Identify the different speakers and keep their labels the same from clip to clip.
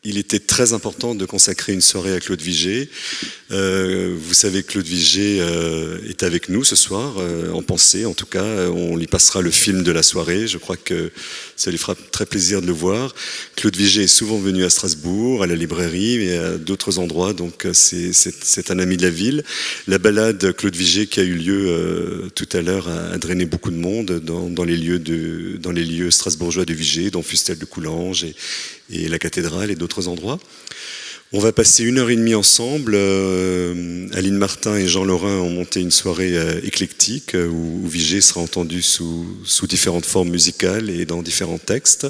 Speaker 1: il était très important de consacrer une soirée à Claude Vigée. Vous savez que Claude Vigée est avec nous ce soir, en pensée en tout cas. On lui passera le film de la soirée, je crois que ça lui fera très plaisir de le voir. Claude Vigée est souvent venu à Strasbourg, à la librairie et à d'autres endroits, donc c'est un ami de la ville. La balade Claude Vigée qui a eu lieu tout à l'heure a drainé beaucoup de monde dans les lieux strasbourgeois de Vigée, dont Fustel de Coulanges et la cathédrale et d'autres endroits. On va passer 1h30 ensemble. Aline Martin et Jean Lorrain ont monté une soirée éclectique où Vigée sera entendu sous différentes formes musicales et dans différents textes.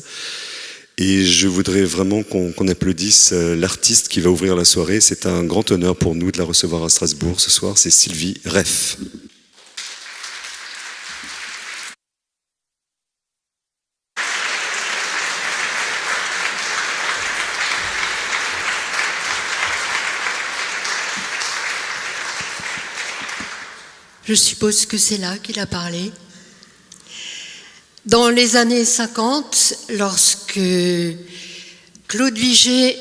Speaker 1: Et je voudrais vraiment qu'on applaudisse l'artiste qui va ouvrir la soirée. C'est un grand honneur pour nous de la recevoir à Strasbourg ce soir. C'est Sylvie Reff.
Speaker 2: Je suppose que c'est là qu'il a parlé. Dans les années 50, lorsque Claude Vigée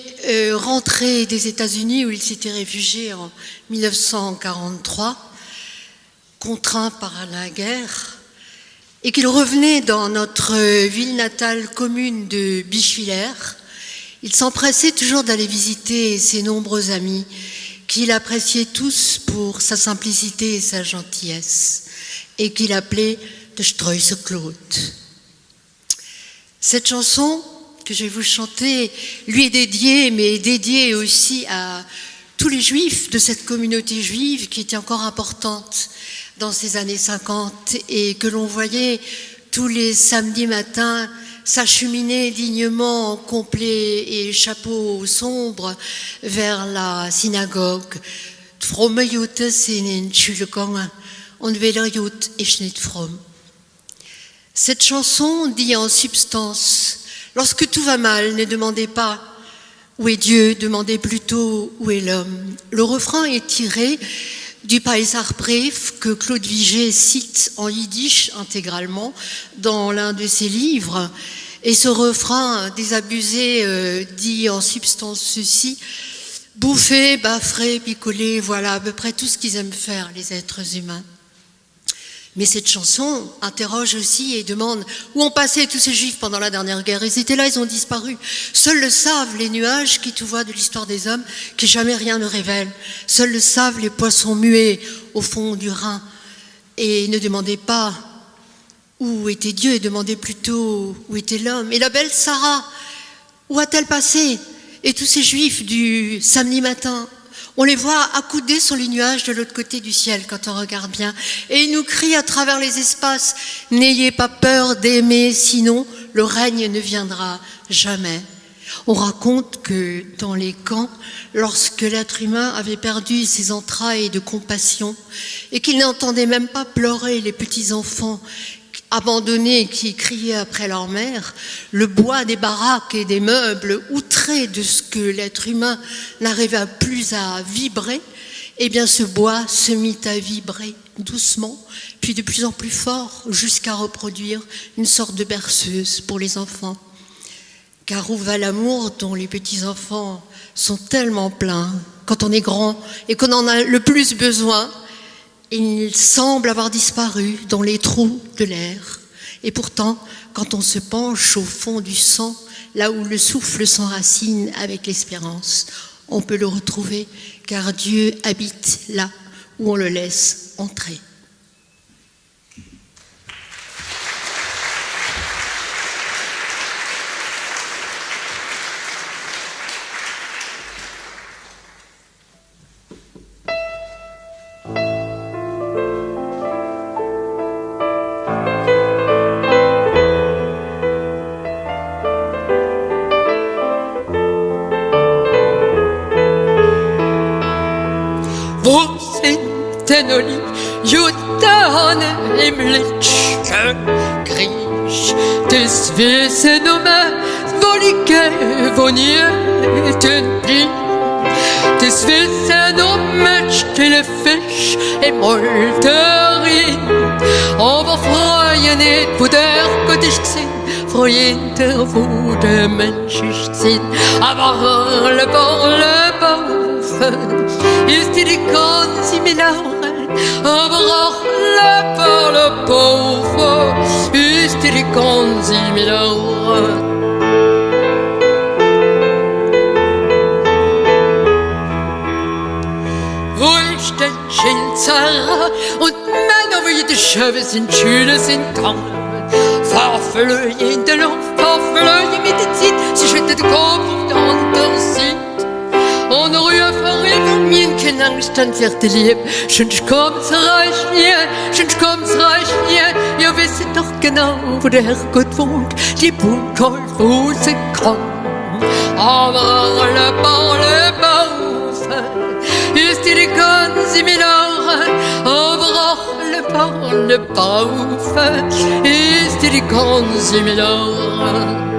Speaker 2: rentrait des États-Unis, où il s'était réfugié en 1943, contraint par la guerre, et qu'il revenait dans notre ville natale commune de Bischwiller, il s'empressait toujours d'aller visiter ses nombreux amis, qu'il appréciait tous pour sa simplicité et sa gentillesse, et qu'il appelait de Streuze Claude. Cette chanson que je vais vous chanter lui est dédiée, mais dédiée aussi à tous les juifs de cette communauté juive qui était encore importante dans ces années 50 et que l'on voyait tous les samedis matins s'acheminer dignement en complet et chapeau sombre vers la synagogue. Fromme Jute sind in die Schule gegangen und welcher Jud ist nicht fromm. Cette chanson dit en substance, lorsque tout va mal, ne demandez pas où est Dieu, demandez plutôt où est l'homme. Le refrain est tiré du Paisarbrief que Claude Vigée cite en yiddish intégralement dans l'un de ses livres. Et ce refrain désabusé dit en substance ceci: bouffer, baffrer, picoler, voilà à peu près tout ce qu'ils aiment faire, les êtres humains. Mais cette chanson interroge aussi et demande où ont passé tous ces juifs pendant la dernière guerre. Ils étaient là, ils ont disparu. Seuls le savent les nuages qui tout voient de l'histoire des hommes, qui jamais rien ne révèlent. Seuls le savent les poissons muets au fond du Rhin. Et ne demandez pas où était Dieu, et demandez plutôt où était l'homme. Et la belle Sarah, où a-t-elle passé? Et tous ces juifs du samedi matin, on les voit accoudés sur les nuages de l'autre côté du ciel quand on regarde bien. Et ils nous crient à travers les espaces: n'ayez pas peur d'aimer, sinon le règne ne viendra jamais. On raconte que dans les camps, lorsque l'être humain avait perdu ses entrailles de compassion et qu'il n'entendait même pas pleurer les petits-enfants abandonnés qui criaient après leur mère, le bois des baraques et des meubles, outrés de ce que l'être humain n'arrivait plus à vibrer, eh bien ce bois se mit à vibrer doucement, puis de plus en plus fort, jusqu'à reproduire une sorte de berceuse pour les enfants. Car où va l'amour dont les petits-enfants sont tellement pleins quand on est grand et qu'on en a le plus besoin? Il semble avoir disparu dans les trous de l'air. Et pourtant, quand on se penche au fond du sang, là où le souffle s'enracine avec l'espérance, on peut le retrouver, car Dieu habite là où on le laisse entrer.
Speaker 3: Tenoli, Jutane im Lichtchen Griech, des Wissen Wolike, Vonieten Bli, des Wissen stille Fisch im Molterin, aber freuen nicht, wo der Gott ich gesehen, freundin, wo der Mensch ist Sinn. Aber le Baufe ist die ganze Milauren. Aber auch le Baufe ist die ganze Milauren. Schilzara und Männer wie die Schöwe sind Schüler sind Tangen. Farflöje in der Luft, Farflöje mit der Zeit, sie schüttet den Kopf auf der anderen Seite. Und rufen mir keine Angst an vierte Liebe, schönst kommt's reich nie, schönst kommt's reich nie. Ihr wisst doch genau, wo der Herrgott wohnt, die Bunkerl, wo sie kommt. Aber le Baufe ist die ganze Milauren, aber auch le Baufe ist die ganze Milauren.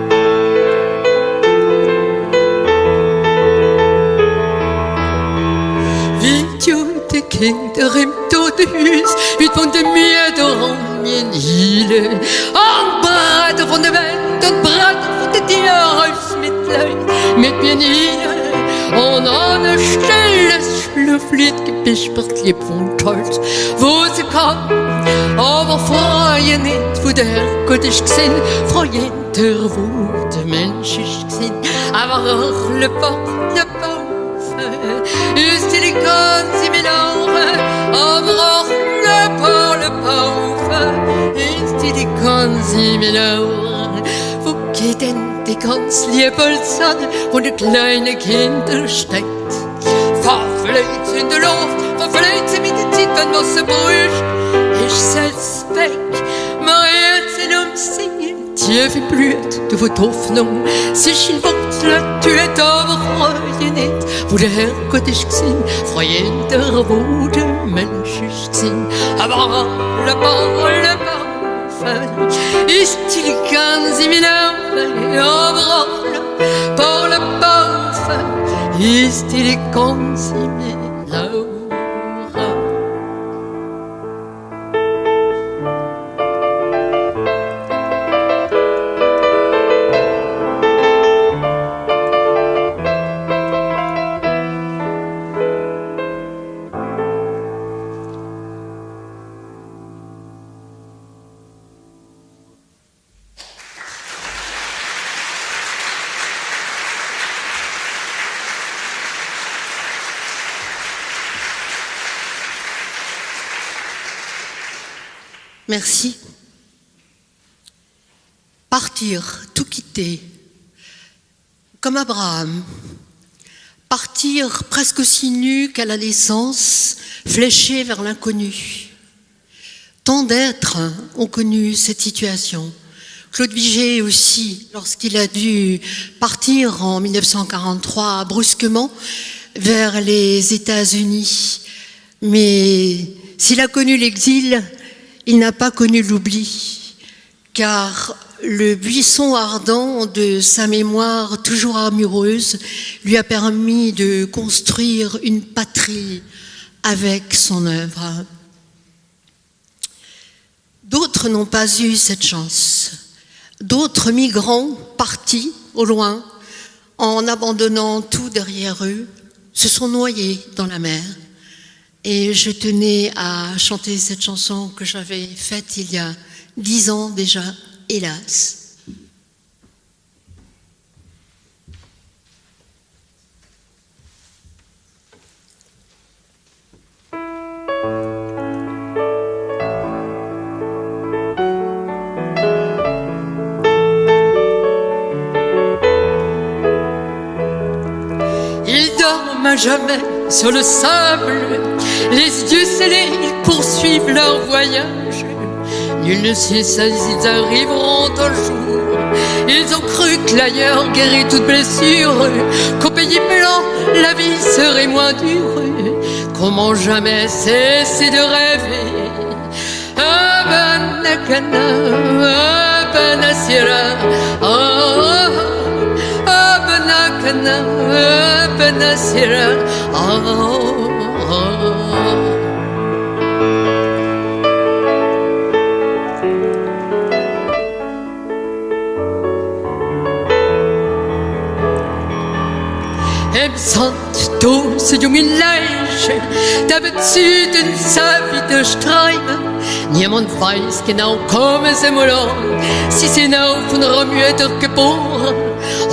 Speaker 3: Wie die Kinder im Todeshus, wie von dem Meer darum min Hile, und Breiter von der Welt und Breiter von der Tier als Mitleid mit mir Hile. Und an eine Stelle schlüpflied gebispert lieb von Stolz, wo sie kam, aber freue nicht, wo der Herrgott ist gesehen, freue wo der Mensch ist gesehen, aber auch le Baufe ist die ganze Milauren, aber auch le Baufe ist die ganze Milauren. Wo geht denn die ganz liebe Sonne, wo die kleine Kinder steckt? Verflöht in der Luft, verflöht sie mit der Zeit, wenn was sie brücht. Ich setz weg, mein Herz umsingen, tief im Blut, du wo die Hoffnung sich in Wurzeln tut, aber freue nicht, wo der Herrgott ist gesehen, freue wo der Mensch ist gesehen, aber le Baufe ist die ganze Milauren, aber auch le Baufe ist die ganze Milauren.
Speaker 2: Merci. Partir, tout quitter, comme Abraham. Partir presque aussi nu qu'à la naissance, fléché vers l'inconnu. Tant d'êtres ont connu cette situation. Claude Vigée aussi, lorsqu'il a dû partir en 1943 brusquement vers les États-Unis. Mais s'il a connu l'exil, il n'a pas connu l'oubli, car le buisson ardent de sa mémoire toujours amureuse lui a permis de construire une patrie avec son œuvre. D'autres n'ont pas eu cette chance. D'autres migrants partis au loin, en abandonnant tout derrière eux, se sont noyés dans la mer. Et je tenais à chanter cette chanson que j'avais faite il y a 10 ans déjà, hélas.
Speaker 3: Ils dorment à jamais sur le sable, les yeux scellés, ils poursuivent leur voyage. Nul ne sait s'ils arriveront un jour. Ils ont cru que l'ailleurs guérit toute blessure, qu'au pays blanc la vie serait moins dure. Comment jamais cesser de rêver? Abanakana, Abanasira, Abanakana, Abanasira. sant dose jungen Leiche, der wird Süden wieder streiben. Niemand weiß genau, kommen sie mal an. Sie sind auch von Ramjöder geboren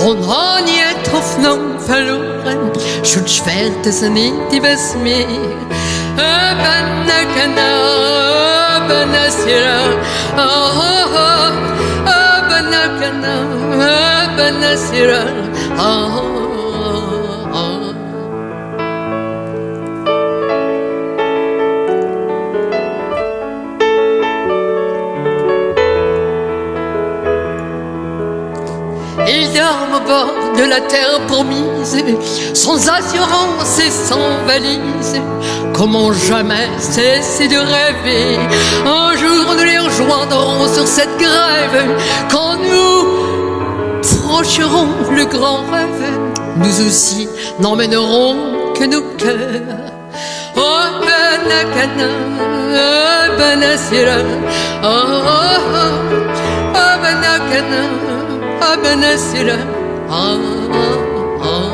Speaker 3: und haben die Hoffnung verloren. Schon schwelt es nicht übers Meer. Ils dorment au bord de la terre promise, sans assurance et sans valise. Comment jamais cesser de rêver? Un jour nous les rejoindrons sur cette grève, quand nous franchirons le grand rêve. Nous aussi n'emmènerons que nos cœurs. Oh Benakana, oh Benasira, oh oh oh, oh Benakana, oh Benasira, oh oh oh.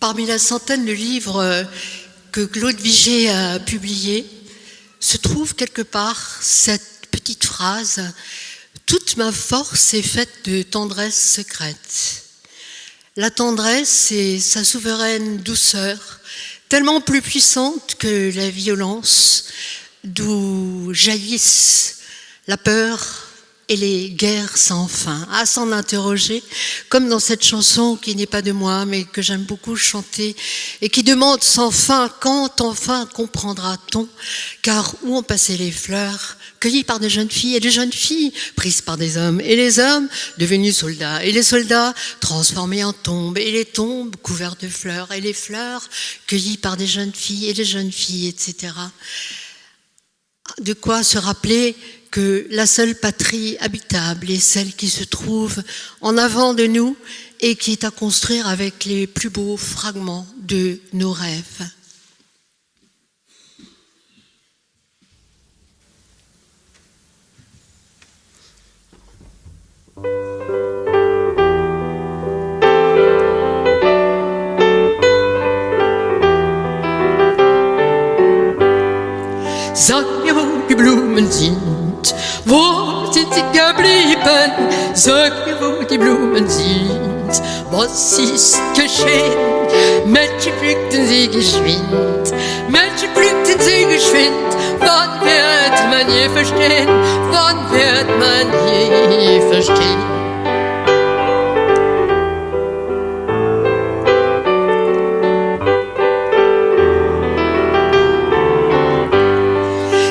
Speaker 2: Parmi la centaine de livres que Claude Vigée a publiés, se trouve quelque part cette petite phrase « Toute ma force est faite de tendresse secrète ». La tendresse est sa souveraine douceur, tellement plus puissante que la violence, d'où jaillissent la peur et les guerres sans fin, à s'en interroger, comme dans cette chanson qui n'est pas de moi, mais que j'aime beaucoup chanter, et qui demande sans fin, quand enfin comprendra-t-on, car où ont passé les fleurs, cueillies par des jeunes filles, et des jeunes filles prises par des hommes, et les hommes devenus soldats, et les soldats transformés en tombes, et les tombes couvertes de fleurs, et les fleurs cueillies par des jeunes filles, et des jeunes filles, etc. De quoi se rappeler que la seule patrie habitable est celle qui se trouve en avant de nous et qui est à construire avec les plus beaux fragments de nos rêves.
Speaker 3: Sag mir, wo die Blumen sind, wo sind sie geblieben? Sag mir, wo die Blumen sind, was ist geschehen? Mädchen pflückten sie geschwind, Mädchen pflückten sie geschwind. Wann wird man je verstehen? Wann wird man je verstehen?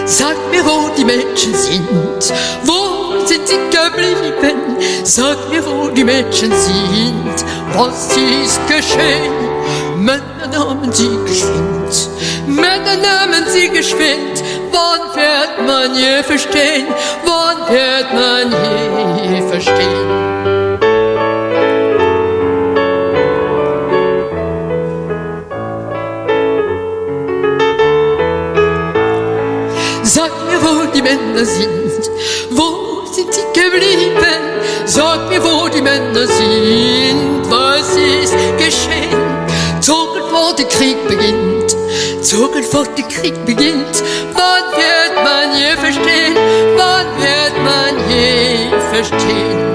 Speaker 3: Sag mir, wo die Mädchen sind, wo sind sie geblieben? Sag mir, wo die Mädchen sind, was ist geschehen? Männer nahmen sie geschwind, Männer nahmen sie geschwind. Wann wird man je verstehen? Wann wird man je verstehen? Sag mir, wo die Männer sind, wo sind sie geblieben? Sag mir, wo die Männer sind, was ist geschehen? Zogen vor der Krieg beginnt, zogen vor der Krieg beginnt. Wann wird man je verstehen? Wann wird man je verstehen?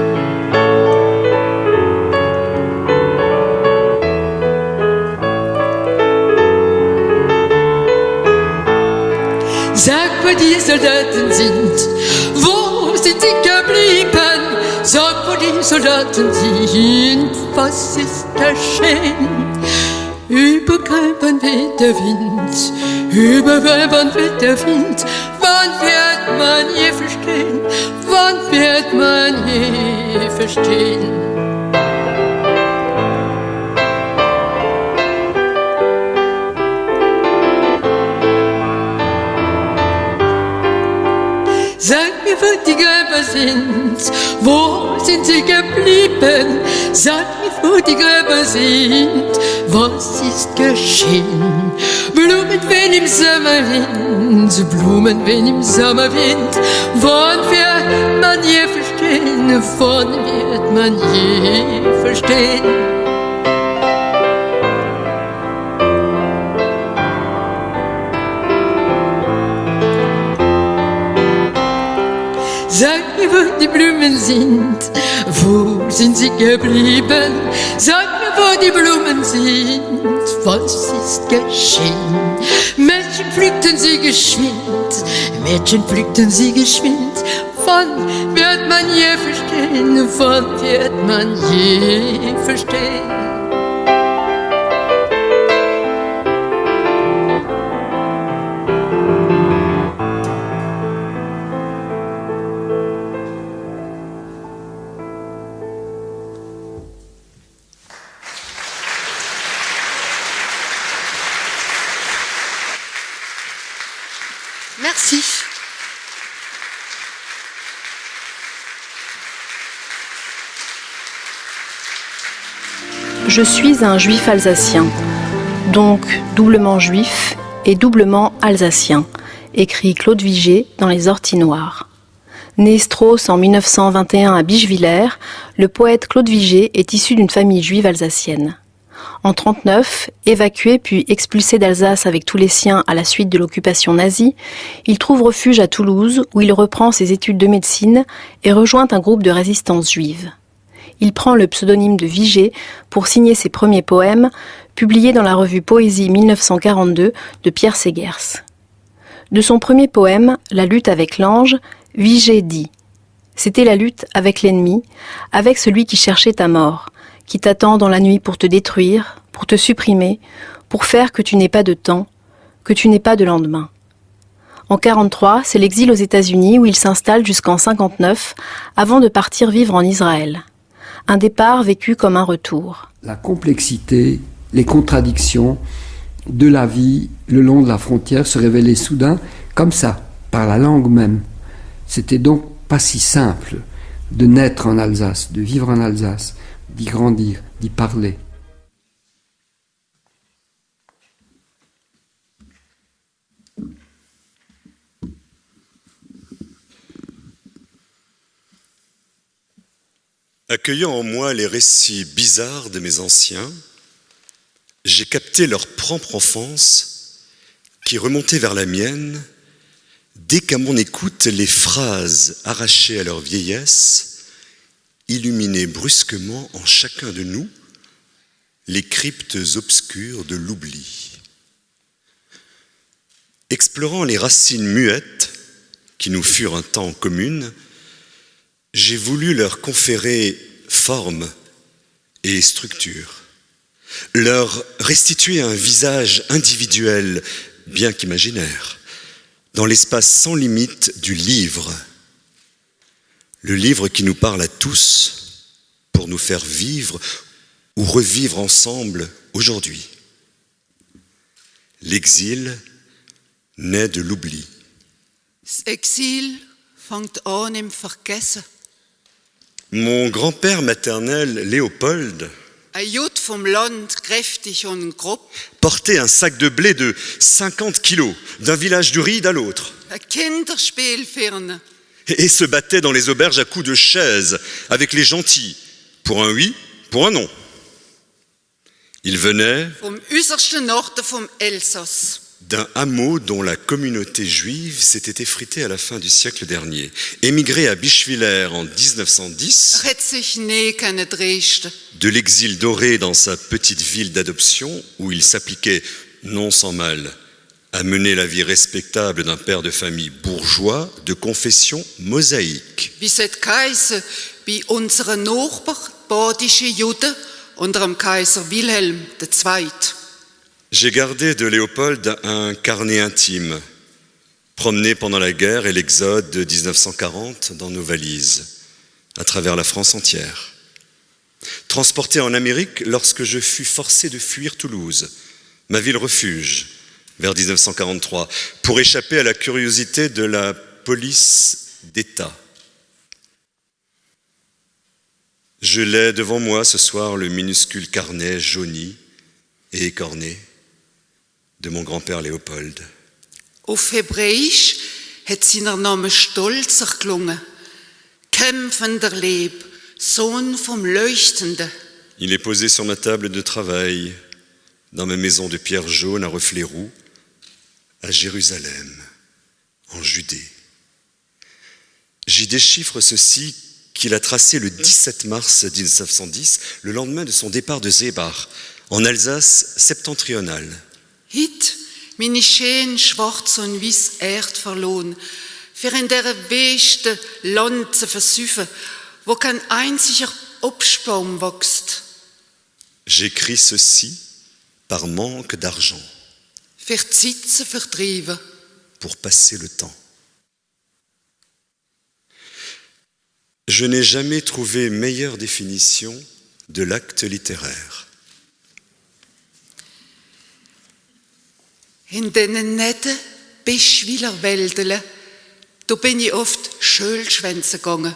Speaker 3: Sag, wo die Soldaten sind, wo sind sie geblieben? Sag, wo die Soldaten sind, was ist geschehen? Übergreifen weht der Wind, übergreifen weht der Wind. Wann wird man je verstehen? Wann wird man je verstehen? die Gräber sind? Wo sind sie geblieben? Sag mir, wo die Gräber sind. Was ist geschehen? Blumen wehen im Sommerwind, Blumen wehen im Sommerwind. Wann wird man je verstehen? Wann wird man je verstehen? Sag mir, wo die Blumen sind, wo sind sie geblieben? Sag mir, wo die Blumen sind, was ist geschehen? Mädchen pflückten sie geschwind, Mädchen pflückten sie geschwind. Wann wird man je verstehen, wann wird man je verstehen?
Speaker 2: Merci.
Speaker 4: Je suis un juif alsacien, donc doublement juif et doublement alsacien, écrit Claude Vigée dans Les Orties Noires. Né Strauss en 1921 à Bischwiller, le poète Claude Vigée est issu d'une famille juive alsacienne. En 1939, évacué puis expulsé d'Alsace avec tous les siens à la suite de l'occupation nazie, il trouve refuge à Toulouse où il reprend ses études de médecine et rejoint un groupe de résistance juive. Il prend le pseudonyme de Vigée pour signer ses premiers poèmes, publiés dans la revue Poésie 1942 de Pierre Segers. De son premier poème, La lutte avec l'ange, Vigée dit « C'était la lutte avec l'ennemi, avec celui qui cherchait ta mort, qui t'attend dans la nuit pour te détruire, pour te supprimer, pour faire que tu n'aies pas de temps, que tu n'aies pas de lendemain. » En 1943, c'est l'exil aux États-Unis où il s'installe jusqu'en 1959 avant de partir vivre en Israël. Un départ vécu comme un retour.
Speaker 5: La complexité, les contradictions de la vie le long de la frontière se révélaient soudain comme ça, par la langue même. C'était donc pas si simple de naître en Alsace, de vivre en Alsace, d'y grandir, d'y parler.
Speaker 1: Accueillant en moi les récits bizarres de mes anciens, j'ai capté leur propre enfance qui remontait vers la mienne dès qu'à mon écoute les phrases arrachées à leur vieillesse illuminaient brusquement en chacun de nous les cryptes obscures de l'oubli. Explorant les racines muettes qui nous furent un temps communes, j'ai voulu leur conférer forme et structure, leur restituer un visage individuel, bien qu'imaginaire, dans l'espace sans limite du livre. Le livre qui nous parle à tous pour nous faire vivre ou revivre ensemble aujourd'hui. L'exil naît de l'oubli.
Speaker 6: L'exil fängt an im Vergessen.
Speaker 1: Mon grand-père maternel, Léopold,
Speaker 6: Ein Jud vom Land, kräftig und grob.
Speaker 1: portait un sac de blé de 50 kilos d'un village du Ried à l'autre
Speaker 6: Ein Kinderspielfirne.
Speaker 1: et se battait dans les auberges à coups de chaises avec les gentils, pour un oui, pour un non. Il venait
Speaker 6: Vom äußersten Norden vom Elsass.
Speaker 1: d'un hameau dont la communauté juive s'était effritée à la fin du siècle dernier. Émigré à Bischwiller en 1910,
Speaker 6: Hat sich nie können Dresden.
Speaker 1: de l'exil doré dans sa petite ville d'adoption où il s'appliquait, non sans mal, à mener la vie respectable d'un père de famille bourgeois de confession mosaïque.
Speaker 6: Wie es hat geheissen, bei unseren Nachbarn, badischen Juden, unter dem Kaiser Wilhelm II.
Speaker 1: J'ai gardé de Léopold un carnet intime, promené pendant la guerre et l'exode de 1940 dans nos valises, à travers la France entière. Transporté en Amérique lorsque je fus forcé de fuir Toulouse, ma ville refuge, vers 1943, pour échapper à la curiosité de la police d'État. Je l'ai devant moi ce soir, le minuscule carnet jauni et écorné de mon grand-père Léopold.
Speaker 6: Auf Hebräisch hat seiner Name stolzer gelungen. Kämpfender Leb, Sohn vom Leuchtenden.
Speaker 1: Il est posé sur ma table de travail, dans ma maison de pierre jaune à reflets roux, à Jérusalem, en Judée. J'y déchiffre ceci qu'il a tracé le 17 mars 1910, le lendemain de son départ de Seebach, en Alsace septentrionale.
Speaker 6: Hit, meine schön schwarz und weiß Erd verloren, für in der weste Land zu versüffen, wo kein einziger Obstbaum wächst.
Speaker 1: J'écris ceci par manque d'argent,
Speaker 6: Für die Zeit zu vertreiben.
Speaker 1: pour passer le temps. Je n'ai jamais trouvé meilleure définition de l'acte littéraire.
Speaker 6: In diesen netten Bischwiler Wäldern, da bin ich oft Schölschwänze gegangen.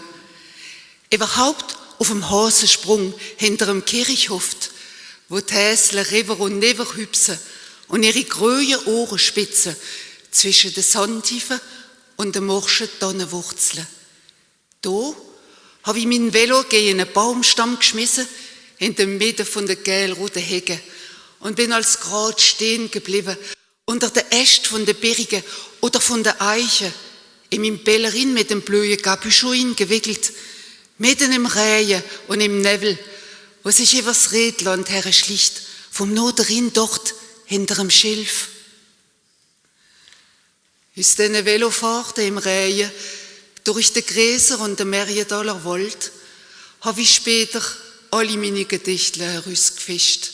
Speaker 6: Überhaupt auf dem Hasensprung hinter dem Kirchhof, wo die Häsler rüber und neben hüpsen und ihre grünen Ohren spitzen zwischen den Sandhaufen und den morschen Tannenwurzeln. Da habe ich mein Velo gegen einen Baumstamm geschmissen, in der Mitte von der gelb-roten Hecke, und bin als Grat stehen geblieben, unter den Ästen von den Birken oder von den Eichen, in meinem Pellerin mit dem blöden Capuchon gewickelt, mitten im Regen und im Nebel, wo sich übers Redland herschlicht, vom Nordrhein dort hinter dem Schilf. Aus diesen Velofahrten im Regen, durch die Gräser und den Merjentaler Wald, habe ich später alle meine Gedichte herausgefischt.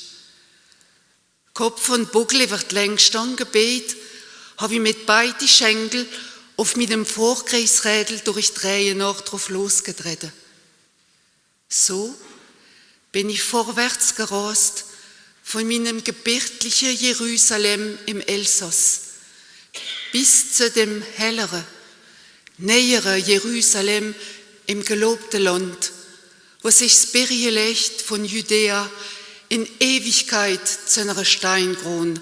Speaker 6: Kopf und Buckel über die Längstange gebet, habe ich mit beiden Schenkel auf meinem Vorkreisrädel durch die Reihe nach drauf losgetreten. So bin ich vorwärts gerast von meinem gebirglichen Jerusalem im Elsass bis zu dem helleren, näheren Jerusalem im gelobten Land, wo sich das Bergelicht von Judäa in Ewigkeit zu einer Steinkron,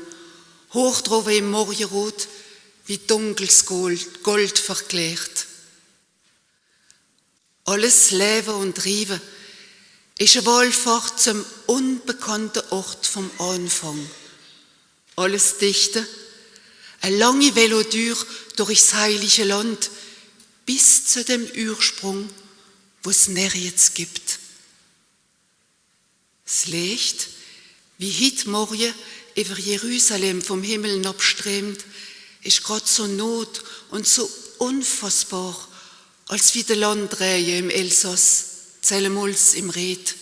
Speaker 6: hoch drauf im Morgenrot, wie dunkles Gold verklärt. Alles Leben und Treiben ist eine Wallfahrt zum unbekannten Ort vom Anfang. Alles Dichte, eine lange Velotür durchs heilige Land, bis zu dem Ursprung, wo es nirgends gibt. Das Licht, wie heute Morgen über Jerusalem vom Himmel abströmt, ist gerade so not und so unfassbar, als wie der Landreihe im Elsass, Zellemuls im Ried,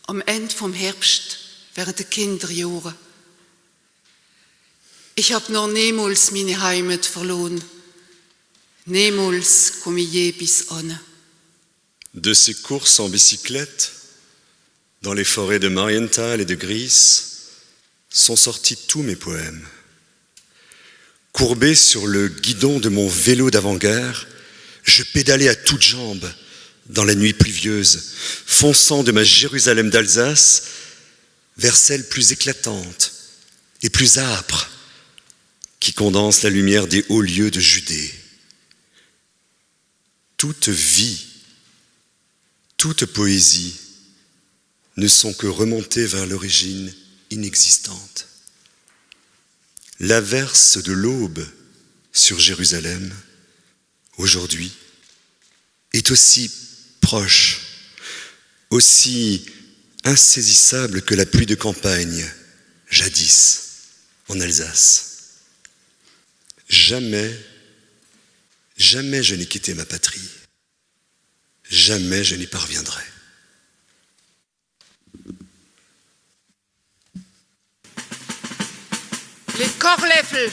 Speaker 6: am Ende vom Herbst während der Kinderjahre. Ich habe noch niemals meine Heimat verloren. Niemals komme ich je bis an.
Speaker 1: De ces courses en bicyclette, dans les forêts de Marienthal et de Gries, sont sortis tous mes poèmes. Courbé sur le guidon de mon vélo d'avant-guerre, je pédalais à toutes jambes dans la nuit pluvieuse, fonçant de ma Jérusalem d'Alsace vers celle plus éclatante et plus âpre, qui condense la lumière des hauts lieux de Judée. Toute vie, toute poésie ne sont que remontées vers l'origine inexistante. L'averse de l'aube sur Jérusalem, aujourd'hui, est aussi proche, aussi insaisissable que la pluie de campagne, jadis, en Alsace. Jamais je n'ai quitté ma patrie. Jamais je n'y parviendrai.
Speaker 6: Les Kornlöffel.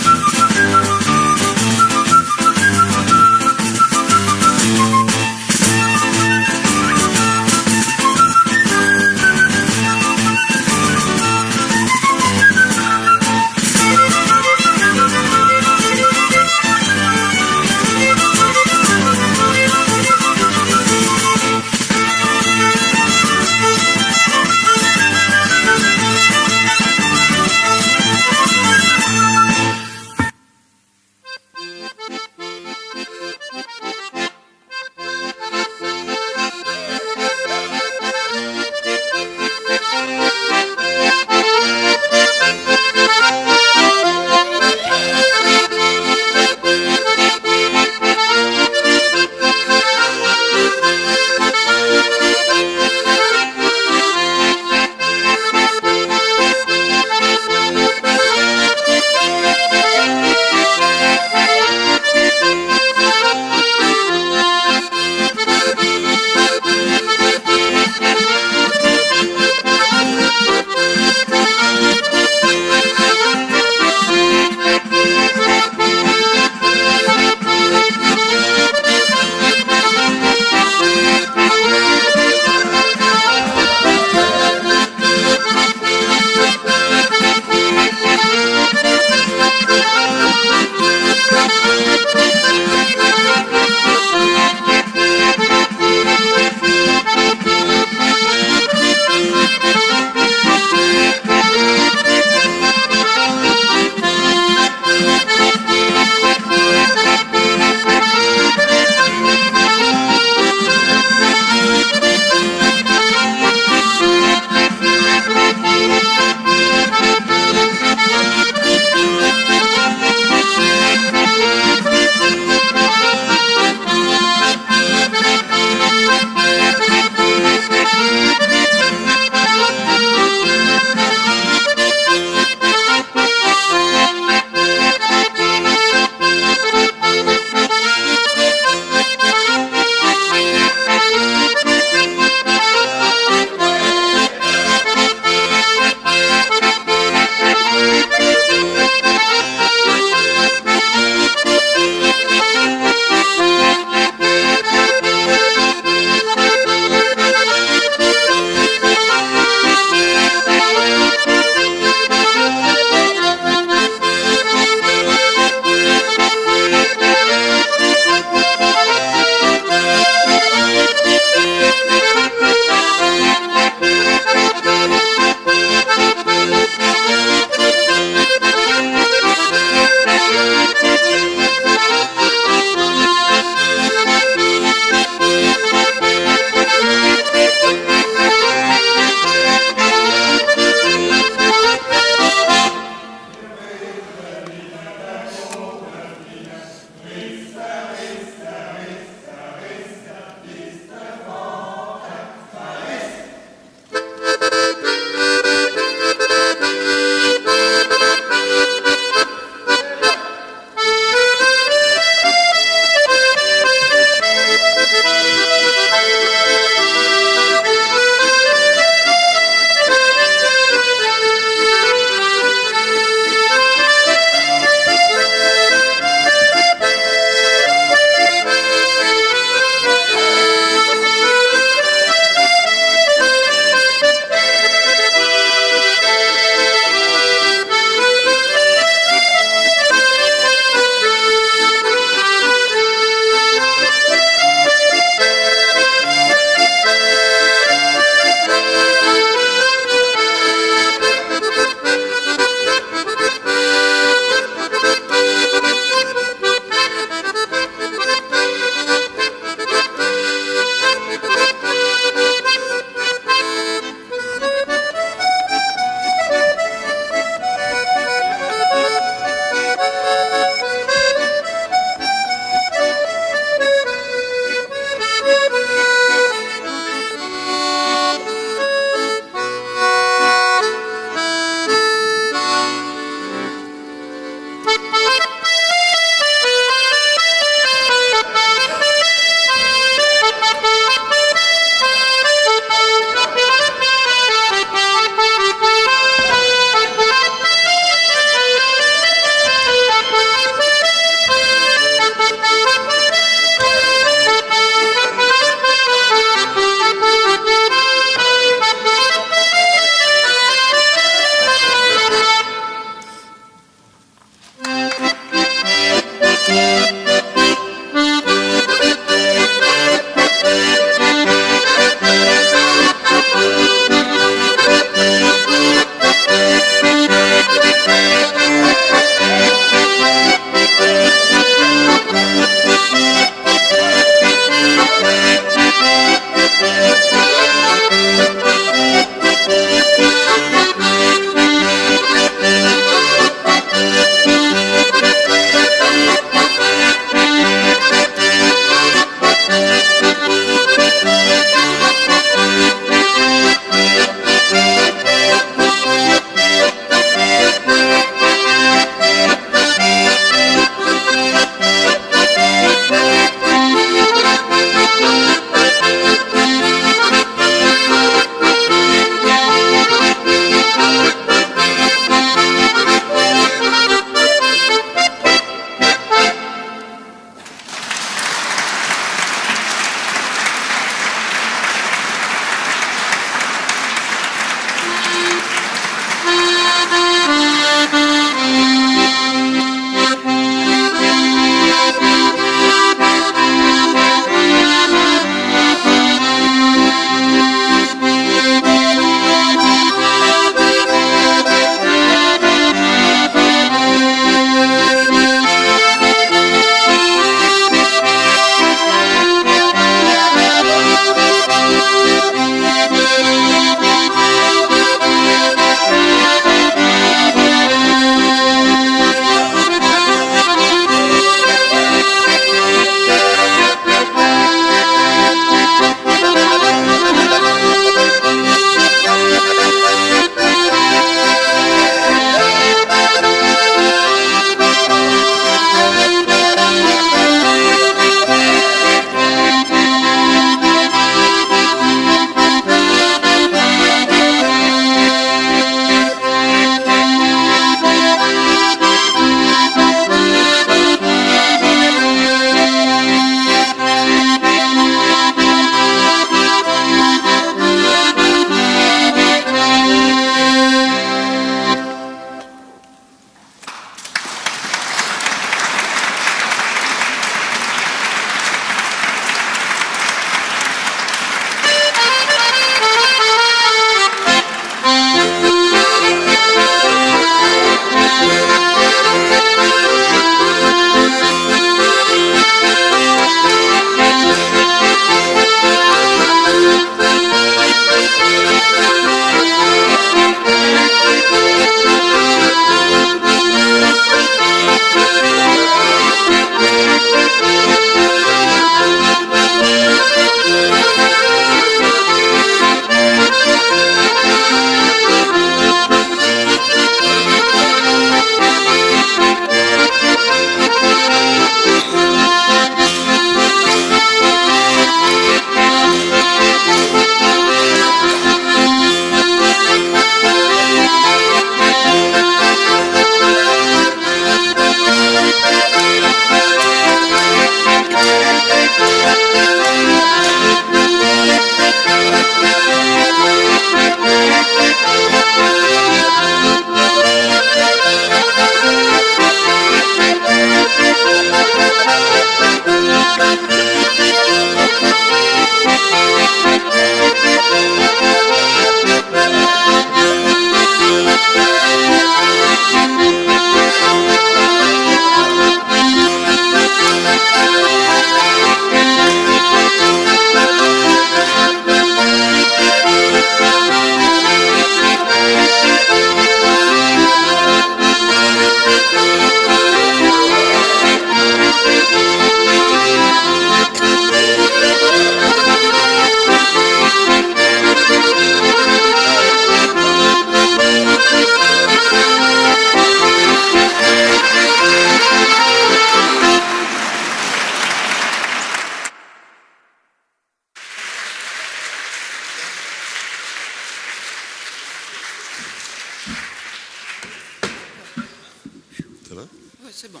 Speaker 6: c'est bon.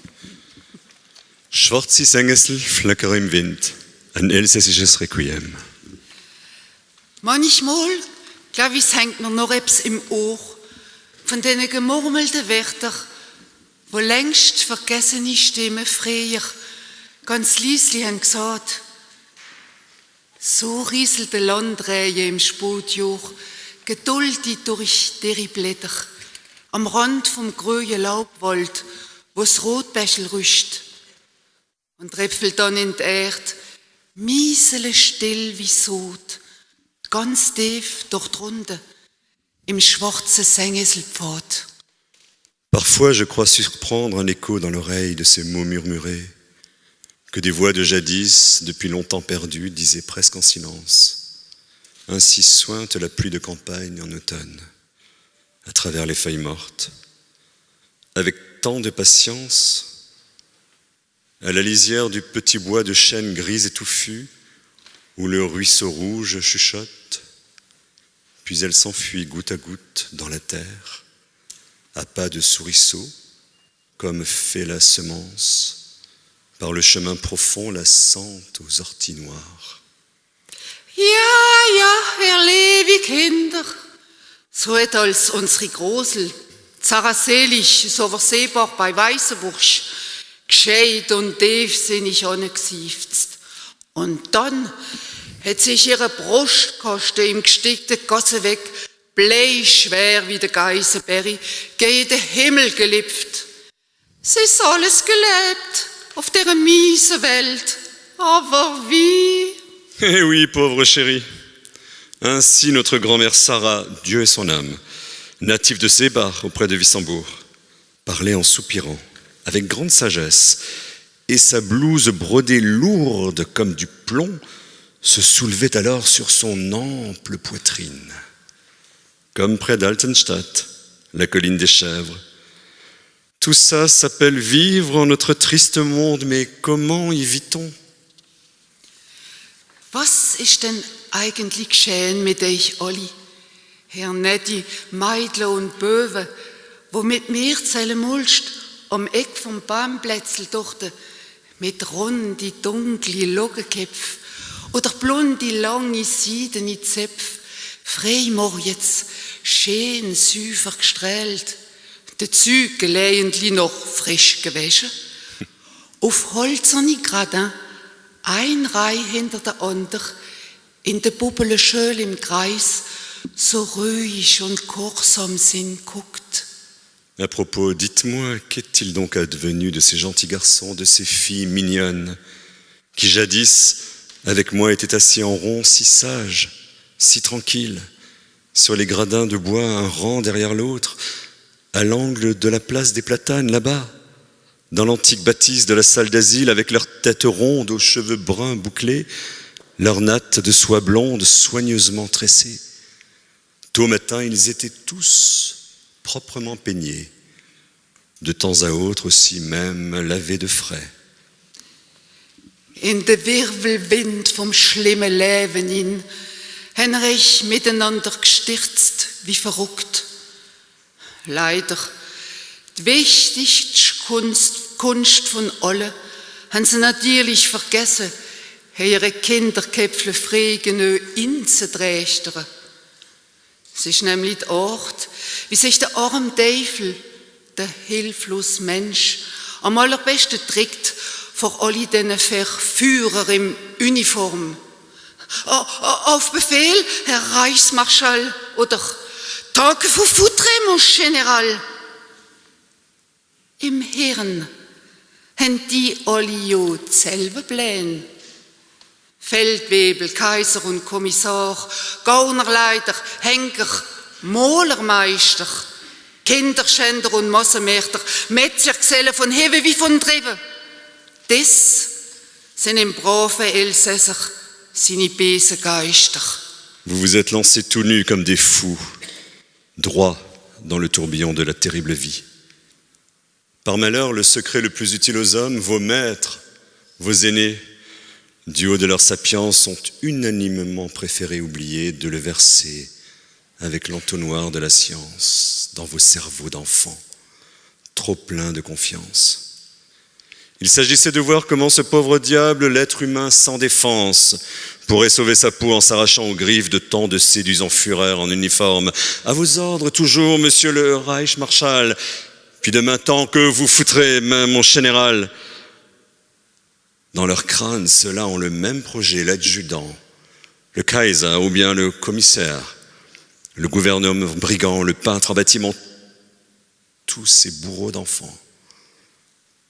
Speaker 1: Schwarze Sängesel flackern im Wind, ein elsässisches Requiem.
Speaker 6: Manchmal, glaube ich, hängt mir noch etwas im Ohr von diesen gemurmelten Wörtern, wo längst vergessene Stimmen früher ganz leislich haben gesagt. So rieselt der Landreihe im Spätjahr, geduldig durch deren Blätter, am Rand vom grünen Laubwald, wo das Rotbäschel rüscht. Und tröpfelt dann in die Erde, miesele still wie Sod, ganz tief dort drunter, im schwarzen Sängeselpfad.
Speaker 1: Parfois, je crois surprendre un écho dans l'oreille de ces mots murmurés, que des voix de jadis, depuis longtemps perdues, disaient presque en silence. Ainsi sointe la pluie de campagne en automne, à travers les feuilles mortes, avec tant de patience, à la lisière du petit bois de chêne gris et touffu, où le ruisseau rouge chuchote, puis elle s'enfuit goutte à goutte dans la terre, à pas de souriceau, comme fait la semence, par le chemin profond la sente aux orties noires.
Speaker 6: Ja, ihr liebe Kinder, so hat als unsere Grosel, zaraselig, so versehbar bei Weißenbusch, gescheit und tiefsinnig angesiefzt. Und dann hat sich ihre Brustkasten im gestickten Gassen weg, bleischwer wie der Geisenberry, gegen den Himmel gelipft. Es ist alles gelebt auf dieser miesen Welt. Aber wie?
Speaker 1: Eh oui, pauvre chérie. Ainsi notre grand-mère Sarah, Dieu et son âme, native de Seba auprès de Wissembourg, parlait en soupirant, avec grande sagesse, et sa blouse brodée lourde comme du plomb se soulevait alors sur son ample poitrine. Comme près d'Altenstadt, la colline des chèvres. Tout ça s'appelle vivre en notre triste monde, mais comment y vit-on?
Speaker 6: Was ist denn eigentlich geschehen mit euch alle, Herr Netti, Meidler und Böwe, wo mit mir zellemulst am Eck vom Baumplätzl dort mit runde, dunkle Lockenköpf oder blonde, lange, seidene Zöpf, freimorgens, schön süfer gestrahlt, die Züge leihend noch frisch gewaschen, auf holzerne Gradin, ein Reihe hinter der anderen, in der Bubbele schön im Kreis, so ruhig und gehorsam sind guckt.
Speaker 1: À propos, dites-moi, qu'est-il donc advenu de ces gentils garçons, de ces filles mignonnes, qui jadis, avec moi, étaient assis en rond, si sages, si tranquilles, sur les gradins de bois, un rang derrière l'autre, à l'angle de la place des Platanes, là-bas, dans l'antique bâtisse de la salle d'asile, avec leurs têtes rondes aux cheveux bruns bouclés, leurs nattes de soie blonde soigneusement tressées. Tôt matin, ils étaient tous proprement peignés, de temps à autre aussi même lavés de frais.
Speaker 6: In de Wirbelwind vom schlimmen Leben hin, haben recht miteinander gestürzt wie verrückt. Leider, die wichtigste Kunst von allen haben sie natürlich vergessen, ihre Kinderköpfe frei genug inzudrästern. Es ist nämlich der Ort, wie sich der arme Teufel, der hilflose Mensch, am allerbesten trägt vor all diesen Verführer in Uniform. Auf Befehl, Herr Reichsmarschall, oder Danke für Futre, mon General. Im Hirn haben die alle ja dieselben Pläne. Feldwebel, Kaiser und Kommissar, Gaunerleiter, Henker, Malermeister, Kinderschänder und Massenmärter, Metzgergesellen von Hewe wie von Dreben. Das sind im braven Elsässer seine bösen Geister.
Speaker 1: Vous vous êtes lancés tout nus comme des fous, droit dans le tourbillon de la terrible vie. Par malheur, le secret le plus utile aux hommes, vos maîtres, vos aînés, du haut de leur sapience, ont unanimement préféré oublier de le verser avec l'entonnoir de la science dans vos cerveaux d'enfants, trop pleins de confiance. Il s'agissait de voir comment ce pauvre diable, l'être humain sans défense, pourrait sauver sa peau en s'arrachant aux griffes de tant de séduisants fureurs en uniforme. À vos ordres toujours, monsieur le Reichsmarschall. Puis demain, tant que vous foutrez, mon général. Dans leur crâne, ceux-là ont le même projet, l'adjudant, le Kaiser ou bien le commissaire, le gouverneur brigand, le peintre en bâtiment, tous ces bourreaux d'enfants,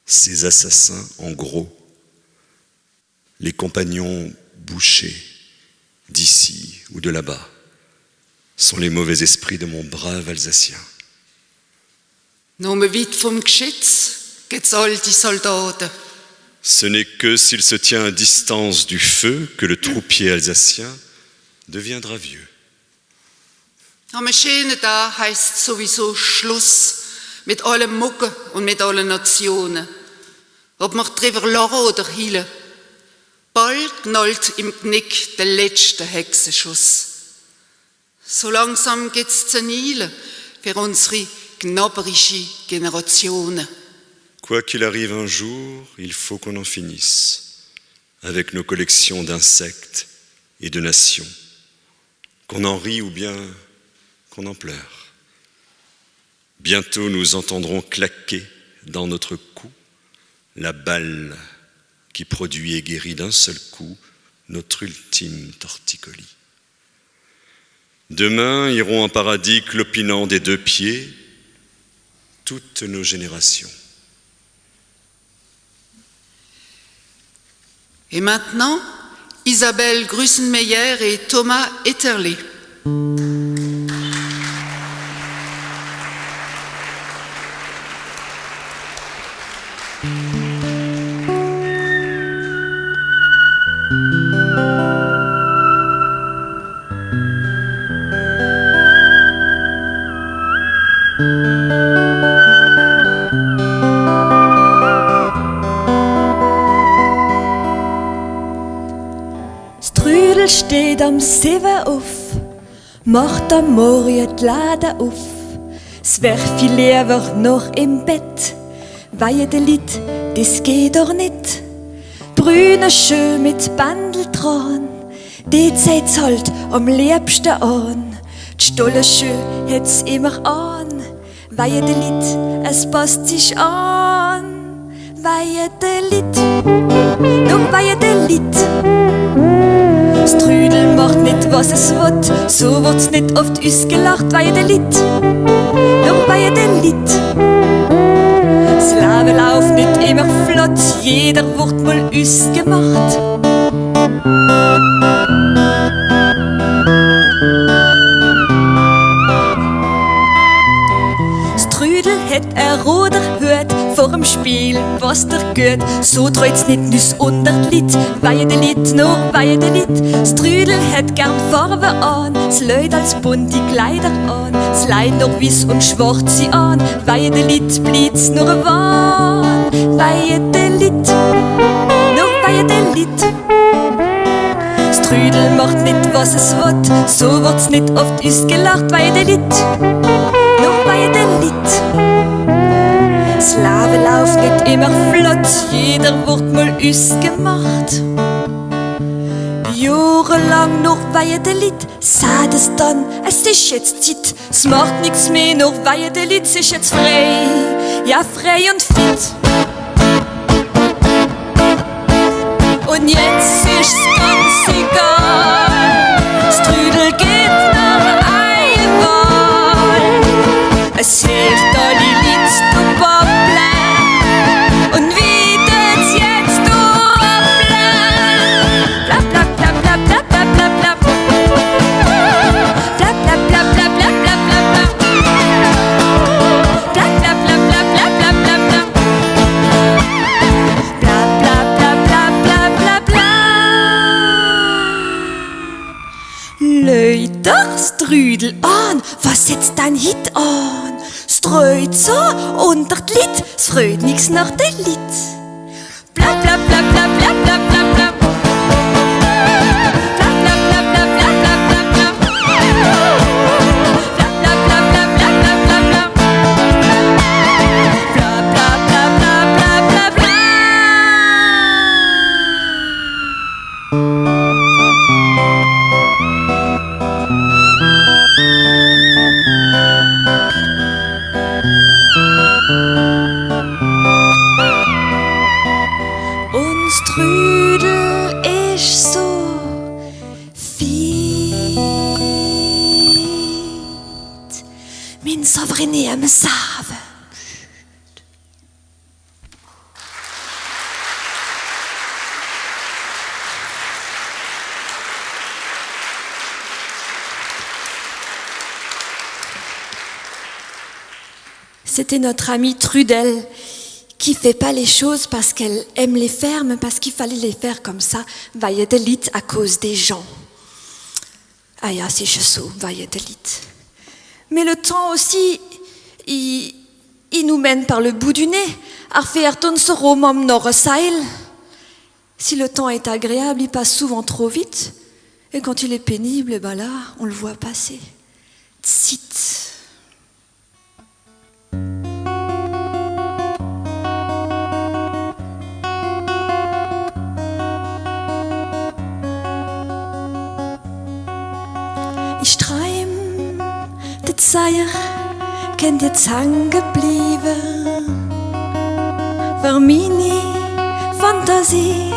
Speaker 1: ces assassins en gros, les compagnons bouchés d'ici ou de là-bas, sont les mauvais esprits de mon brave Alsacien.
Speaker 6: Nur weit vom Geschütz geht's all die Soldaten.
Speaker 1: Ce n'est que s'il se tient à distance du feu que le troupier alsacien deviendra vieux.
Speaker 6: Am schönen Tag heisst sowieso Schluss mit allem Mucken und mit allen Nationen. Ob wir drüber lachen oder heulen. Bald knallt im Knick der letzte Hexenschuss. So langsam geht's zu Nile für unsere gnabberische Generationen.
Speaker 1: Quoi qu'il arrive un jour, il faut qu'on en finisse avec nos collections d'insectes et de nations, qu'on en rit ou bien qu'on en pleure. Bientôt nous entendrons claquer dans notre cou la balle qui produit et guérit d'un seul coup notre ultime torticolis. Demain iront en paradis clopinant des deux pieds toutes nos générations.
Speaker 6: Et maintenant, Isabelle Grüsenmeyer et Thomas Etterle.
Speaker 7: Steht am 7 auf, macht am Morgen die Läden auf. Es wär viel lieber noch im Bett, weil der Lied, das geht doch nicht. Brüne schön mit Bändel dran, die zeigt's halt am liebsten an. Die Stolle schön hätt's immer an, weil der Lied, es passt sich an. Weil der Lied, noch weil der Lied. Das Trüdel macht nicht, was es will, so wird's nicht oft ausgelacht, weil der Lied, doch weil der Lied. Das Leben läuft nicht immer flott, jeder wird mal ausgemacht. Das Trüdel hat ein roter Hut vor dem Spiel, was der gut. So treut's nicht nüss unter Lied, weil der Lied, nur weil der Lied. Das Trüdel hat gern Farbe an, das Leut als bunte Kleider an, das Leid noch weiß und schwarz sie an, weil der Lied blitz nur ein Wahn, weil der Lied, nur weil der Lied. Das Trüdel macht nicht, was es will, so wird's nicht oft ausgelacht, weil der Lied, nur weil der Lied. Das Leben läuft nicht immer flott, jeder wird mal ausgemacht. Jahrelang noch weil der Lied, sagt es dann, es ist jetzt Zeit. Es macht nichts mehr, noch weil der Lied ist jetzt frei, ja frei und fit. Und jetzt ist's ganz egal, das Trüdel geht nach einmal. Es hilft all die Lieds zu babbeln und wie das jetzt durchbleibt. Bla bla bla bla bla bla bla bla. Bla bla bla bla bla bla bla bla. Bla bla bla bla bla bla bla bla. Bla bla bla bla bla bla bla. Leute, das Trüdel an, was setzt dein Hit an? Streut so unter d Lied, es freut nix nach de Lied. Bla bla bla bla bla bla bla bla. Bla bla bla bla bla bla bla bla. Bla bla bla bla bla bla bla bla. Bla bla bla bla bla bla bla. den sovrene me save. C'était notre amie Trudel qui fait pas les choses parce qu'elle aime les faire, mais parce qu'il fallait les faire comme ça, weil je de lied à cause des gens. Ah ja, c'est so, weil je de lied. Mais le temps aussi, il nous mène par le bout du nez, à faire onze rom om norre seil. Si le temps est agréable, il passe souvent trop vite, et quand il est pénible, ben là, on le voit passer. Tsit. Ich träum, de Zeier kennt jetzt hang geblieben. War meine Fantasie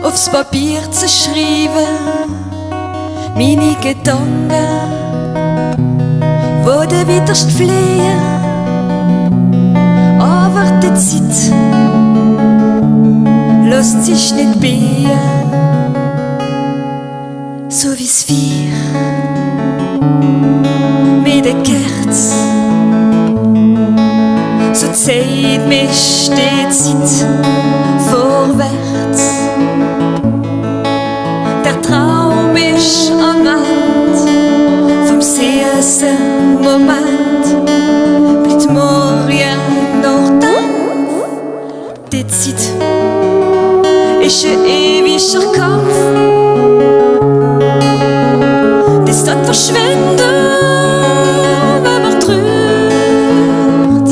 Speaker 7: aufs Papier zu schreiben. Meine Gedanken, wo de widerst fliehen. Aber die Zeit lässt sich nicht biegen. So wie's wir mit der Kerz. So zieht mich die Zeit vorwärts. Der Traum ist am Rand vom süßen Moment. Bleibt morgen noch da. Die Zeit ist ein ewiger Kampf. Das dort verschwinden, wenn man trübt.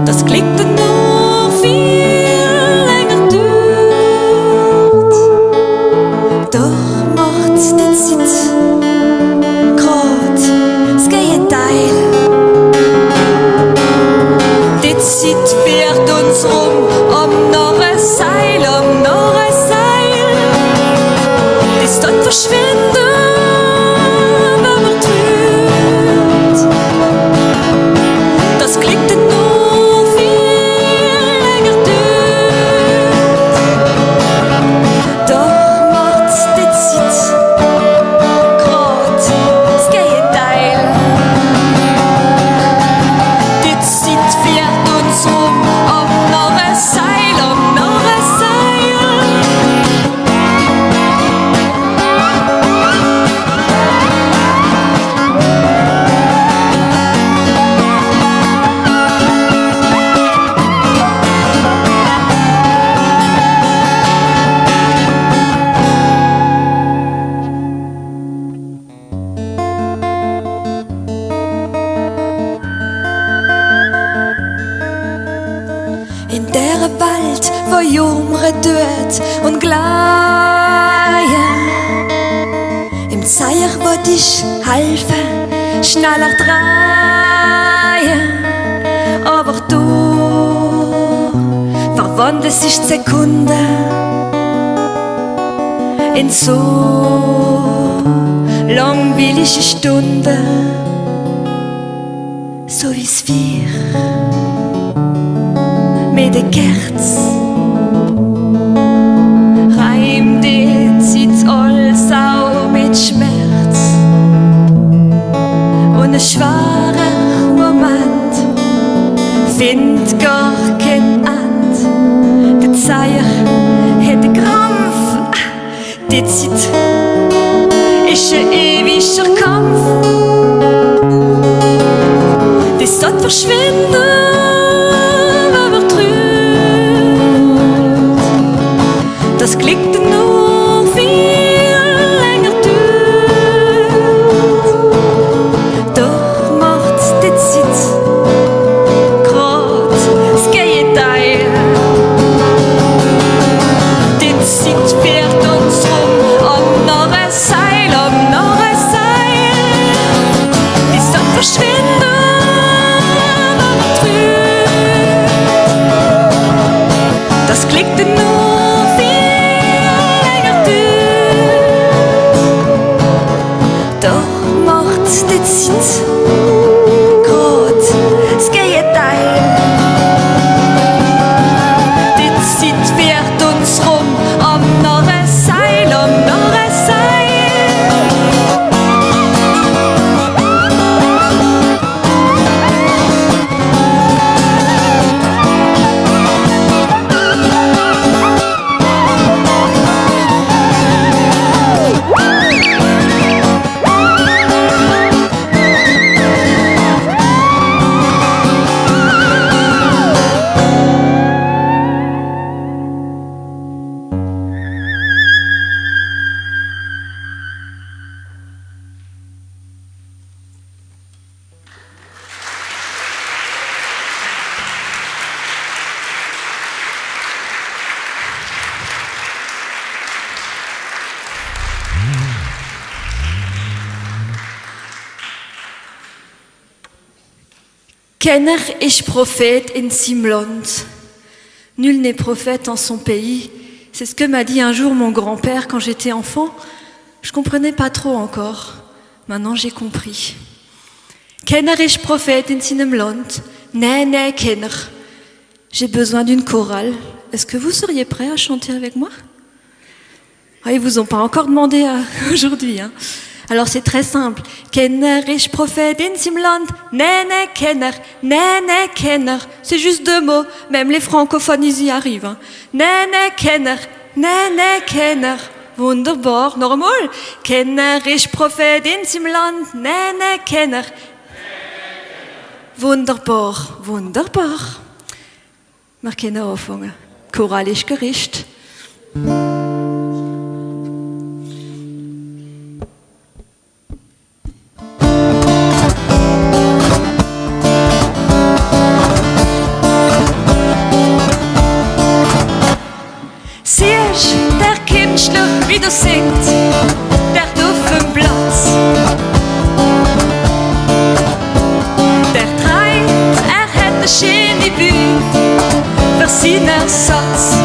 Speaker 7: Das klingt dann noch viel länger dauert. Doch macht die Zeit grad das Gegenteil. Die Zeit fährt uns rum noch ein Seil, noch ein Seil. Das dort verschwinden. Und gleich im Zeier wollt ich helfen, schneller drehen. Aber du verwandelst sich Sekunde in so langweilige Stunde, so wie's wir mit der Kerz. All mit Schmerz und ein schwerer Moment findet gar kein Ende. Der Zeier hätte Krampf, die Zeit ist ein ewiger Kampf. Die sollte verschwinden, wenn man trübt. Das klingt nur viel. Das klingt nur viel länger dauert. Doch macht die Zeit Keiner ist Prophet in seinem Land. Nul n'est prophète en son pays. C'est ce que m'a dit un jour mon grand-père quand j'étais enfant. Je comprenais pas trop encore. Maintenant j'ai compris. Keiner ist Prophet in seinem Land. Nee, keiner. J'ai besoin d'une chorale. Est-ce que vous seriez prêts à chanter avec moi? Ils vous ont pas encore demandé aujourd'hui, hein. Alors c'est très simple. Keiner ist Prophet in seinem Land. Nee, keiner. Nee, keiner. C'est juste 2 mots. Même les francophones, ils y arrivent, hein. Nee, keiner. Nee, keiner. Wunderbar. Noch einmal. Keiner ist Prophet in seinem Land. Nee, keiner. Wunderbar. Wunderbar. Wir können anfangen. Choral ist gerichtet. Siehst, der Künstler, wie du singt, der auf dem Platz. Der trägt, hat eine schöne Bühne für seinen Ersatz.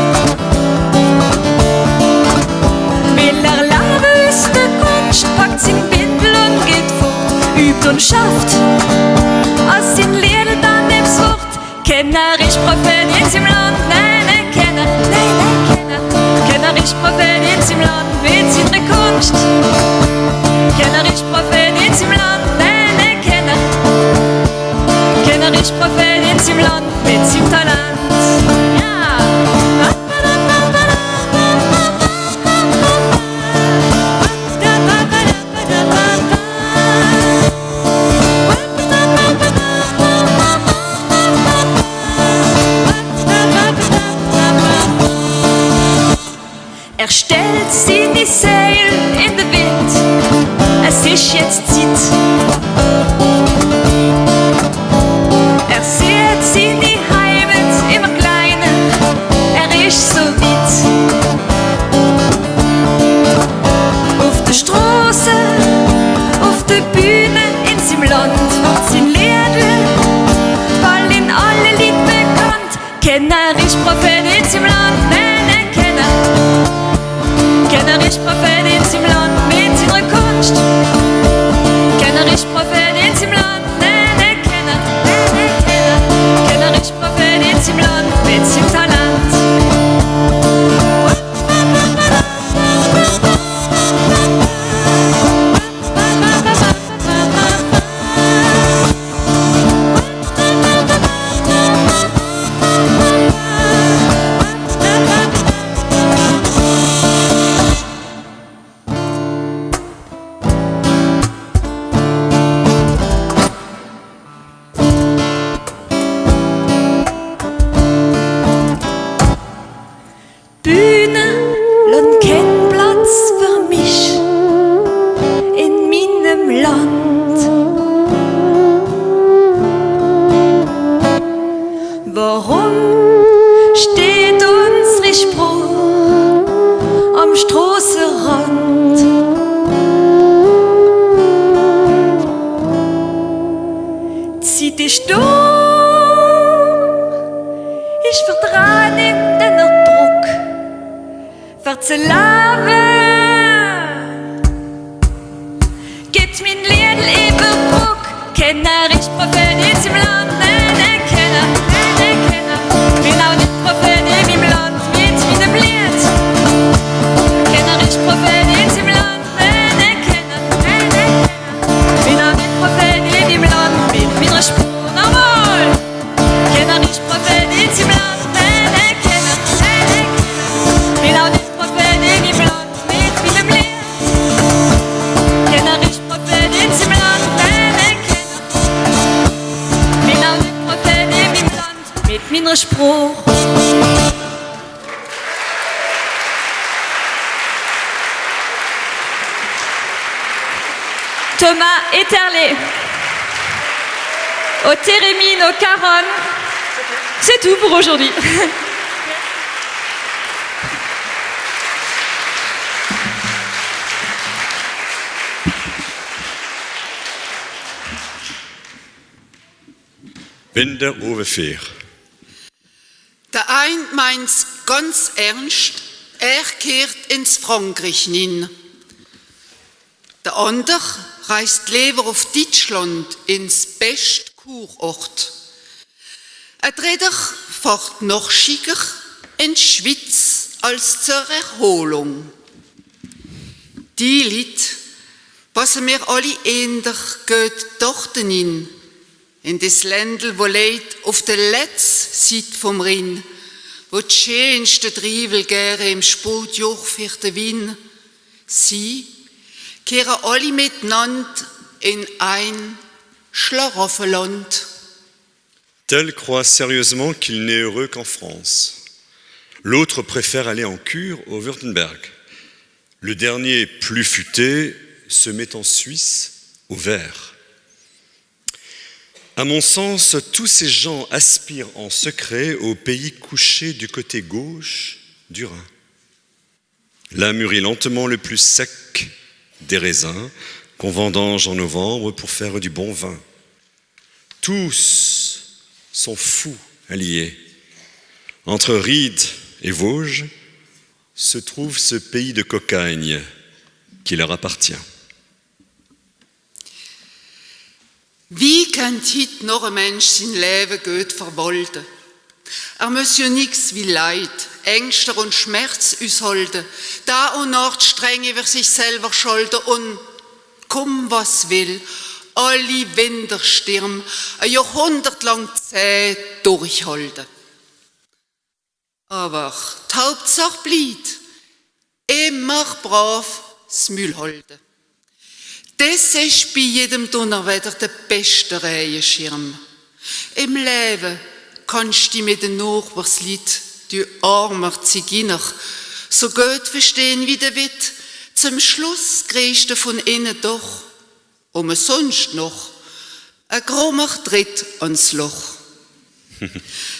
Speaker 7: Will leben aus der Kunst, packt sein Bindel und geht fort, übt und schafft, aus sein Lied dann nimmt's Wort. Keiner ist Prophet in seinem Land, nein, keiner, keiner. Keiner ist Prophet in seinem Land mit seiner Kunst. Keiner ist Prophet in seinem Land, nein, keiner. Keiner ist Prophet in seinem Land mit seinem Talent. Ja. Er stellt seine Seil in den Wind, es ist jetzt Zeit. Er sieht seine Heimat immer kleiner, er ist so weit. Auf der Straße, auf der Bühne in seinem Land wird sein Liedl bald in alle Lied bekannt. Keiner ist Prophet in seinem Land, nein, keiner. Keiner ist Prophet in seinem Land mit seiner Kunst. Keiner ist Prophet in seinem Land, nein, keiner. Keiner ist Prophet in seinem Land mit seinem Talent. Thomas Eterlé, au Térémine, au Caronne. C'est tout pour aujourd'hui.
Speaker 1: bin der Oberfier.
Speaker 6: Der ein meint's ganz ernst, er kehrt ins Frankreich hin. Der andere reist lieber auf Deutschland ins beste Kurort. Ein dritter fährt noch schicker in die Schweiz als zur Erholung. Die Leute passen mir alle ähnlich geht dorten in das Ländel, wo leid auf der letzten Seite vom Rhein, wo die schönsten Triebel gäre im Spätjahr für den Wien. Sie kehren alle miteinander in ein Schlaraffenland.
Speaker 1: Tel croit sérieusement qu'il n'est heureux qu'en France. L'autre préfère aller en cure au Württemberg. Le dernier, plus futé, se met en Suisse, au vert. À mon sens, tous ces gens aspirent en secret au pays couché du côté gauche du Rhin. Là mûrit lentement le plus sec des raisins qu'on vendange en novembre pour faire du bon vin. Tous sont fous alliés. Entre Ried et Vosges se trouve ce pays de cocagne qui leur appartient.
Speaker 6: Wie kann heute noch ein Mensch sein Leben gut verwalten? Muss ja nichts wie Leid, Ängste und Schmerz aushalten, da und nach streng über sich selber schalten und komm was will, alle Winterstürme ein Jahrhundert lang zäh durchhalten. Aber die Hauptsache bleibt, immer brav das Müll halten. Das ist bei jedem Donnerwetter der beste Regenschirm. Im Leben kannst du mit den Nachbarsleuten, du armer Zigeuner, so gut verstehen wie der Witt. Zum Schluss kriegst du von innen doch, sonst noch, ein grummer Tritt ans Loch.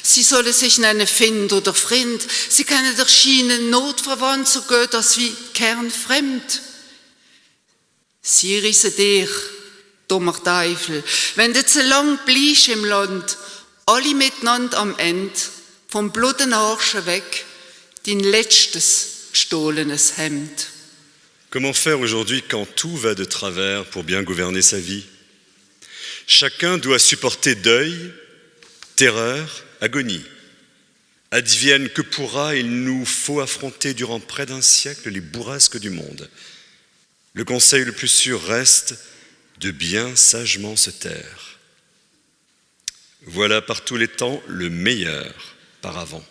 Speaker 6: Sie sollen sich nennen Find oder Freund, sie können erschienen notverwandt, so gut als wie kernfremd. Sie rissen dich, dummer Teufel, wenn du zu lang bleibst im Land, alle miteinander am Ende, vom blutigen Arsch weg, dein letztes gestohlenes Hemd.
Speaker 1: Comment faire aujourd'hui quand tout va de travers pour bien gouverner sa vie? Chacun doit supporter deuil, terreur, agonie. Advienne que pourra, il nous faut affronter durant près d'un siècle les bourrasques du monde. Le conseil le plus sûr reste de bien sagement se taire. Voilà par tous les temps le meilleur paravent.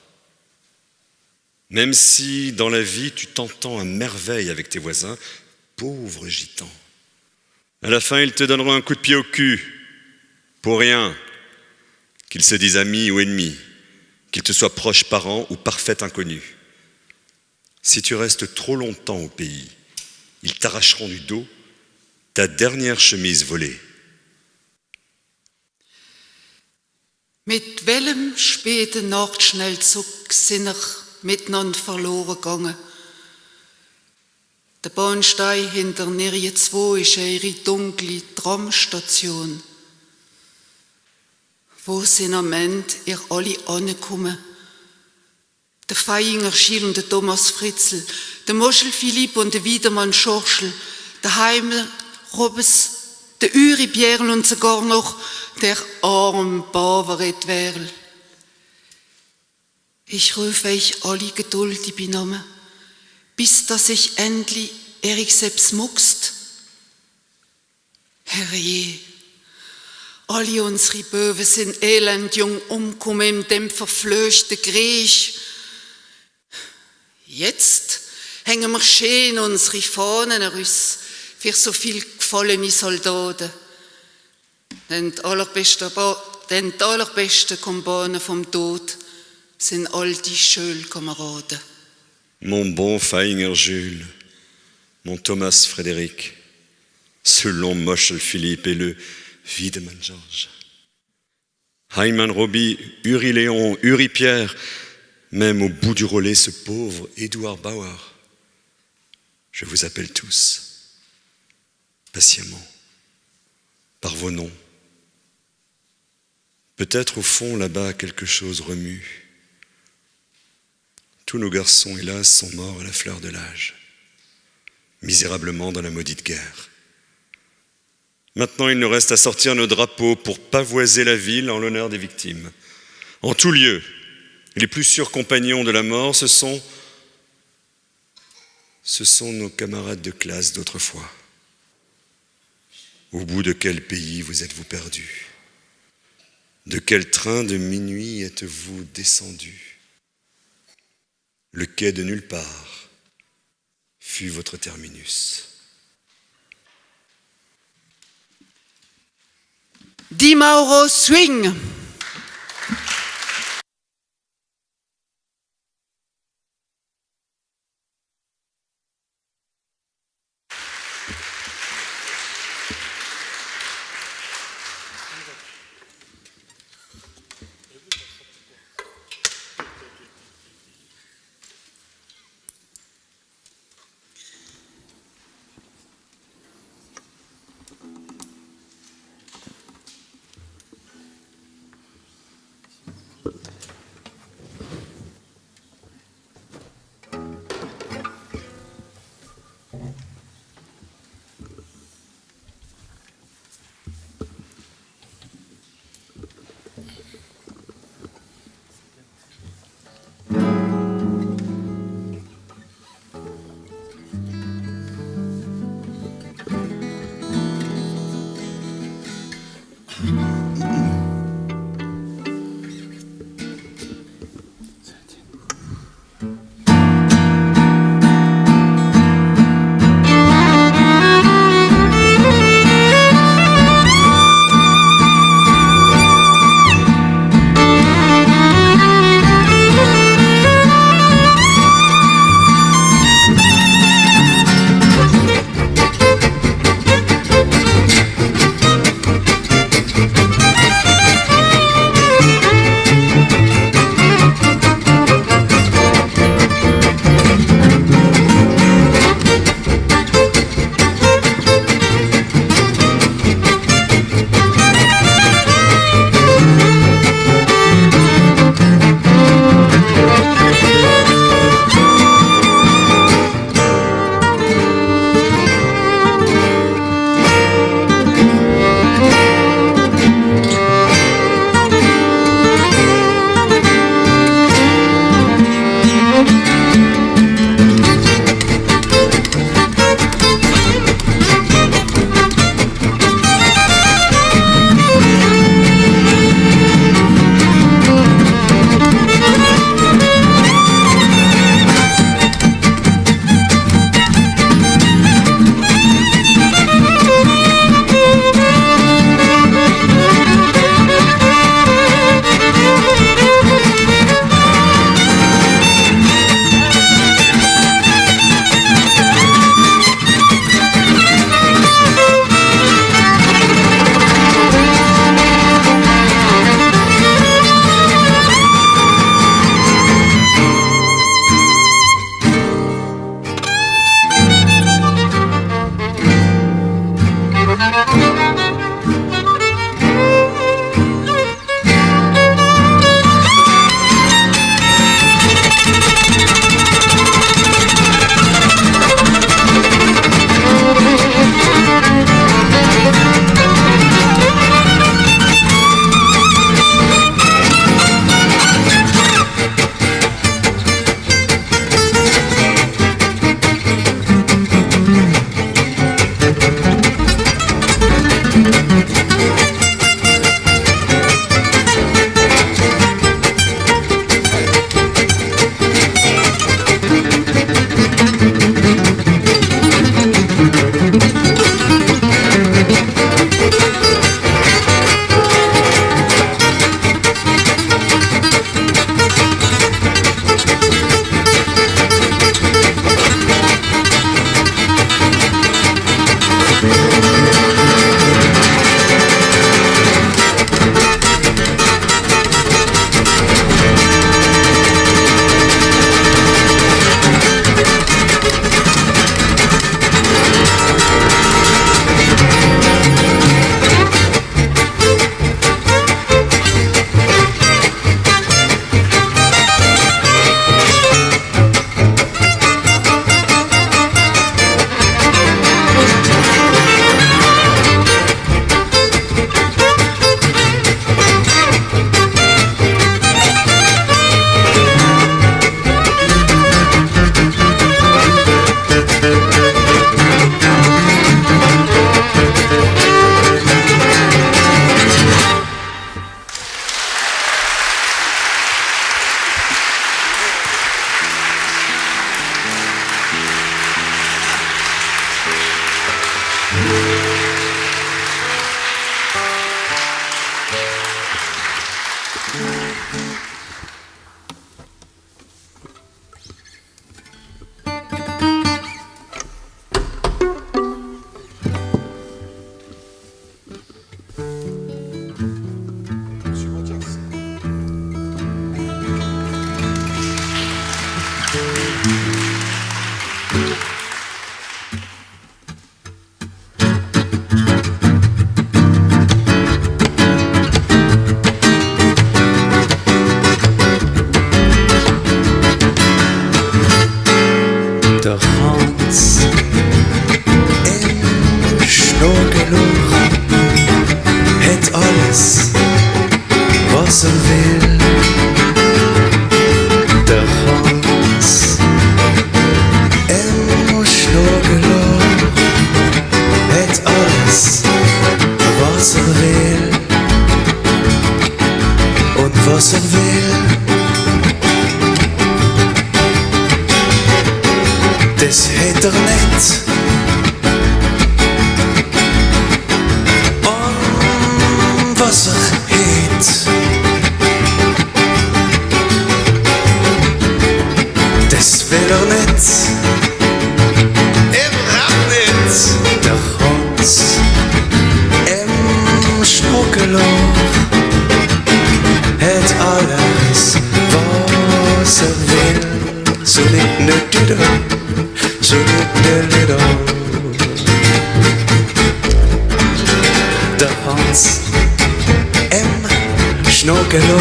Speaker 1: Même si dans la vie tu t'entends à merveille avec tes voisins, pauvre gitan, à la fin ils te donneront un coup de pied au cul, pour rien, qu'ils se disent amis ou ennemis, qu'ils te soient proches parents ou parfaits inconnus. Si tu restes trop longtemps au pays, ils t'arracheront du dos ta dernière chemise volée.
Speaker 6: Mit welchem späten Nachtschnellzug sind miteinander verloren gegangen? Der Bahnsteig hinter Nirje 2 ist ihre dunkle Tramstation. Wo sind am Ende ihr alle angekommen? Der Feiinger Schiel und der Thomas Fritzl, der Moschel Philipp und der Wiedemann Schorschel, der Heimer Robes, der Uri Bjerl und sogar noch der arme Bavaret Werl. Ich rufe euch alle geduldig benommen, bis dass ich endlich Erik selbst muckst. Herrje, alle unsere Böwe sind elendjung umgekommen in dem verflößten Krieg. Jetzt hängen wir schön unsere Fahnen raus für so viel gefallene Soldaten. Denn die allerbesten Kumpanen vom Tod sind all die Schulkameraden.
Speaker 1: Mon bon Feinger Jules, mon Thomas Frédéric, ce long Moschel Philippe et le Wiedemann Georges, Heimann Roby, Uri Léon, Uri Pierre, même au bout du relais ce pauvre Édouard Bauer. Je vous appelle tous, patiemment, par vos noms, Peut-être au fond, là-bas, quelque chose remue. Tous nos garçons, hélas, sont morts à la fleur de l'âge, misérablement dans la maudite guerre. Maintenant, il nous reste à sortir nos drapeaux pour pavoiser la ville en l'honneur des victimes. En tout lieu, les plus sûrs compagnons de la mort, ce sont nos camarades de classe d'autrefois. Au bout de quel pays vous êtes-vous perdus? De quel train de minuit êtes-vous descendus? Le quai de nulle part fut votre terminus.
Speaker 6: Di Mauro Swing.
Speaker 8: Hans im Schnuckeloch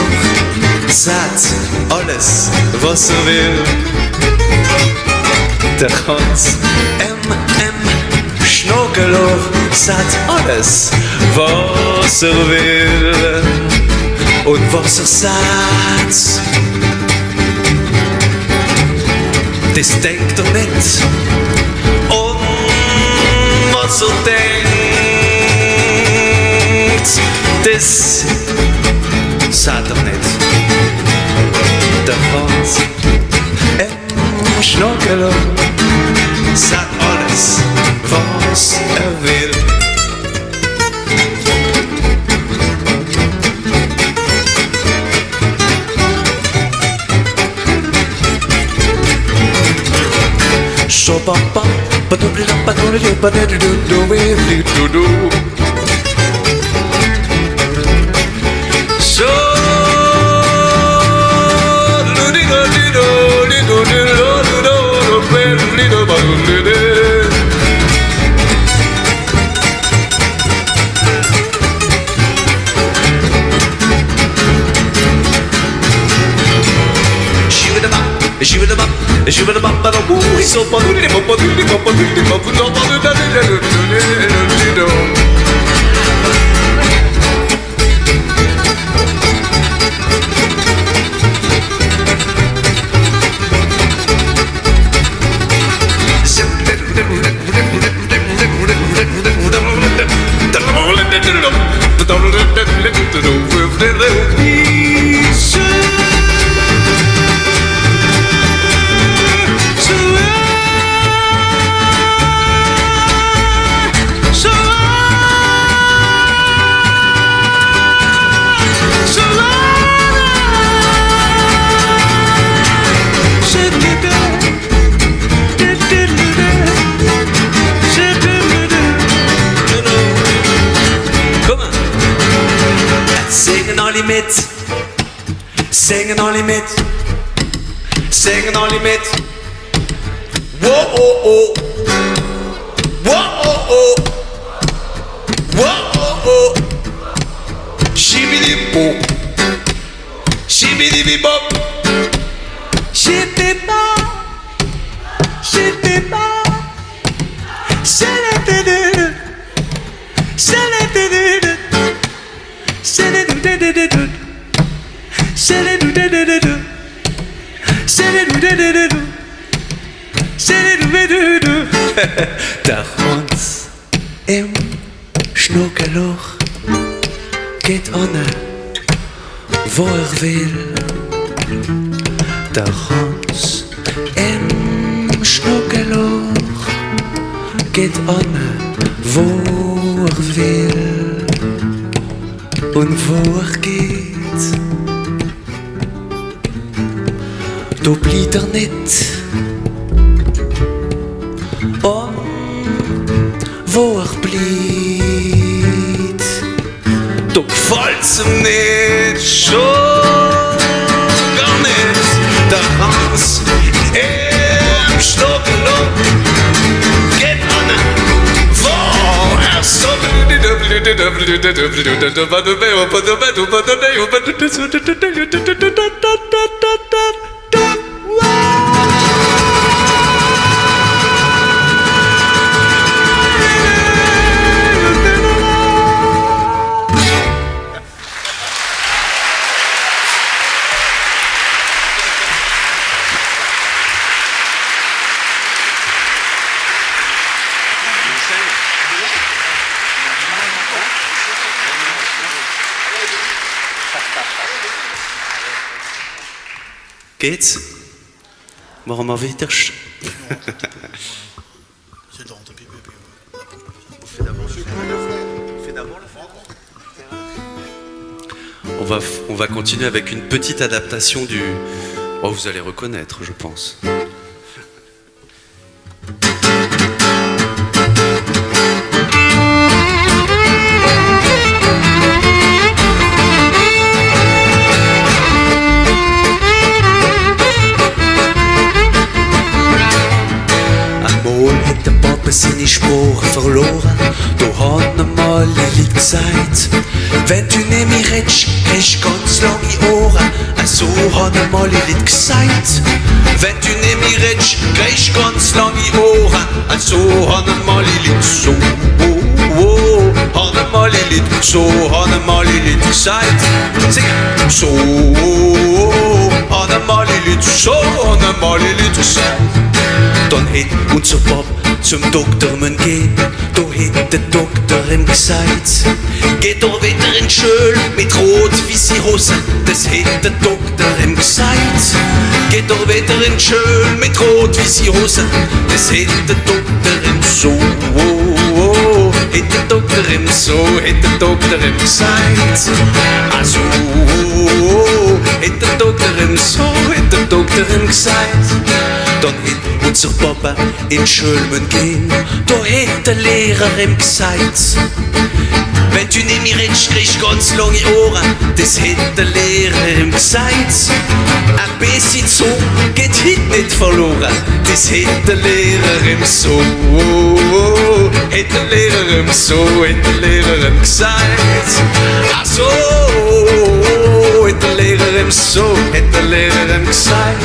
Speaker 8: sagt alles, was will. Der Hans im Schnuckeloch sagt alles, was will. Und was sagt, das denkt nicht. Und was denkt, das sagt nicht. Der Hans im Schnuckeloch sagt alles, was will. So ba ba ba do ba ba do do ba do do do do do. So do do do do do do do do do do. Singen alle mit, singen alle mit. Whoa oh oh, whoa oh oh, whoa oh oh. Shibidi bop, shibidi bop, shibidi bop, shibidi bop, shibidi shibidi shibidi. Der Hans im Schnuckeloch geht an, wo will. Der Hans im Schnuckeloch geht an, wo will. Und wo geht, da bleibt nicht. Und wo bleibt, da gefällt's ihm nicht, schon gar nicht. Der Hans im Schnuckeloch geht an, wo so will. Geht's? Machen wir weiter. On va continuer avec une petite adaptation du... Oh, vous allez reconnaître, je pense. Seine Spur verloren, da hat einmal liegt
Speaker 9: gesagt, wenn du nicht mehr redest, hast du ganz lange Ohren. So hat einmal Lilith gesagt, wenn du nicht mehr redest, kriegst du ganz lange Ohren. So hat einmal Lilith so, hat einmal Lilith, so hat einmal Lilith gesagt. Sing, so hat einmal Lilith, so hat einmal Lilith gesagt. Dann hätt unser Pap zum Doktor müssen gehen, da hätt der Doktor ihm gesagt, geht da wieder in die Schule mit rot-weiße Hosen, das hätt der Doktor ihm gesagt. Geht da wieder in die Schule mit rot-weiße Hosen, das hätt der Doktor ihm so, hätt der Doktor ihm so, hätt der Doktor ihm gesagt. Also, hätt der Doktor ihm so, hätt der Doktor ihm gesagt. Dann hätt unser Papa in die Schule müssen gehen, da hätt der Lehrer ihm gesagt, wenn du nicht mehr redest, kriegst du ganz lange Ohren, das hätt der Lehrer ihm gesagt. Ein bisschen so geht heute nicht verloren, das hätt der Lehrer ihm so, hätt der Lehrer ihm so, hätt der Lehrer ihm gesagt. Ach so, hätt der Lehrer ihm so, hätt der Lehrer ihm gesagt.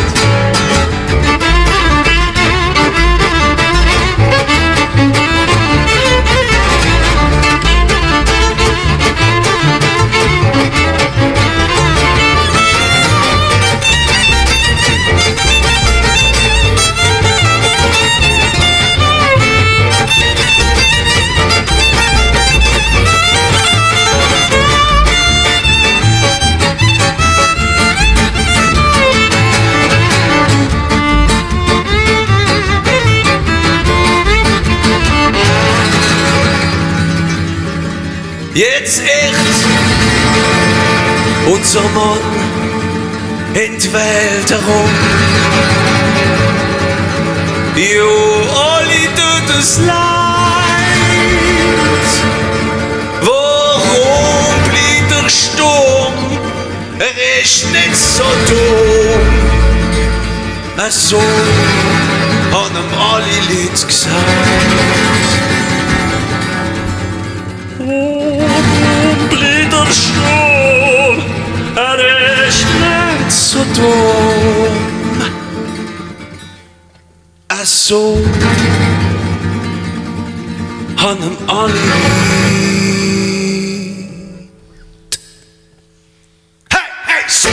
Speaker 9: Jetzt echt unser Mann in die Welt herum. Jo, alle tut es leid. Warum blieb der Sturm? Er ist nicht so dumm. So haben ihm alle Leute gesagt. Der Sturm, er ist nicht so dumm. So haben ihm alle lieb. Hey, hey, so,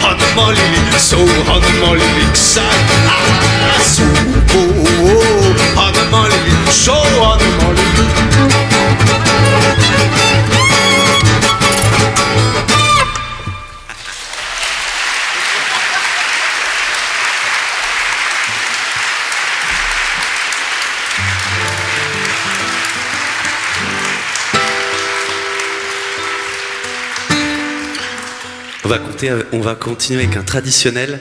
Speaker 9: haben ihm alle lieb, so haben ihm alle lieb gesagt. So, haben ihm alle lieb, so haben ihm alle lieb.
Speaker 8: On va continuer avec un traditionnel,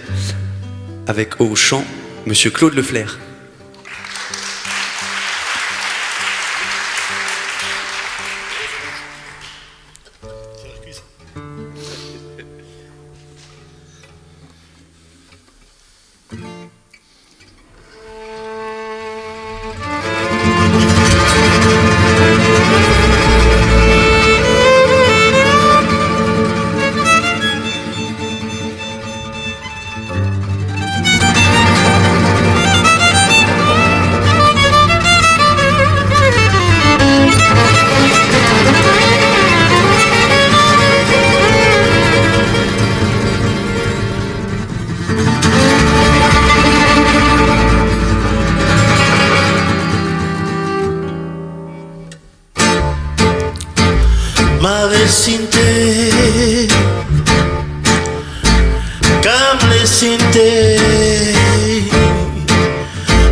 Speaker 8: avec au chant Monsieur Claude Leflair.
Speaker 10: Mare sinte, camle sinte,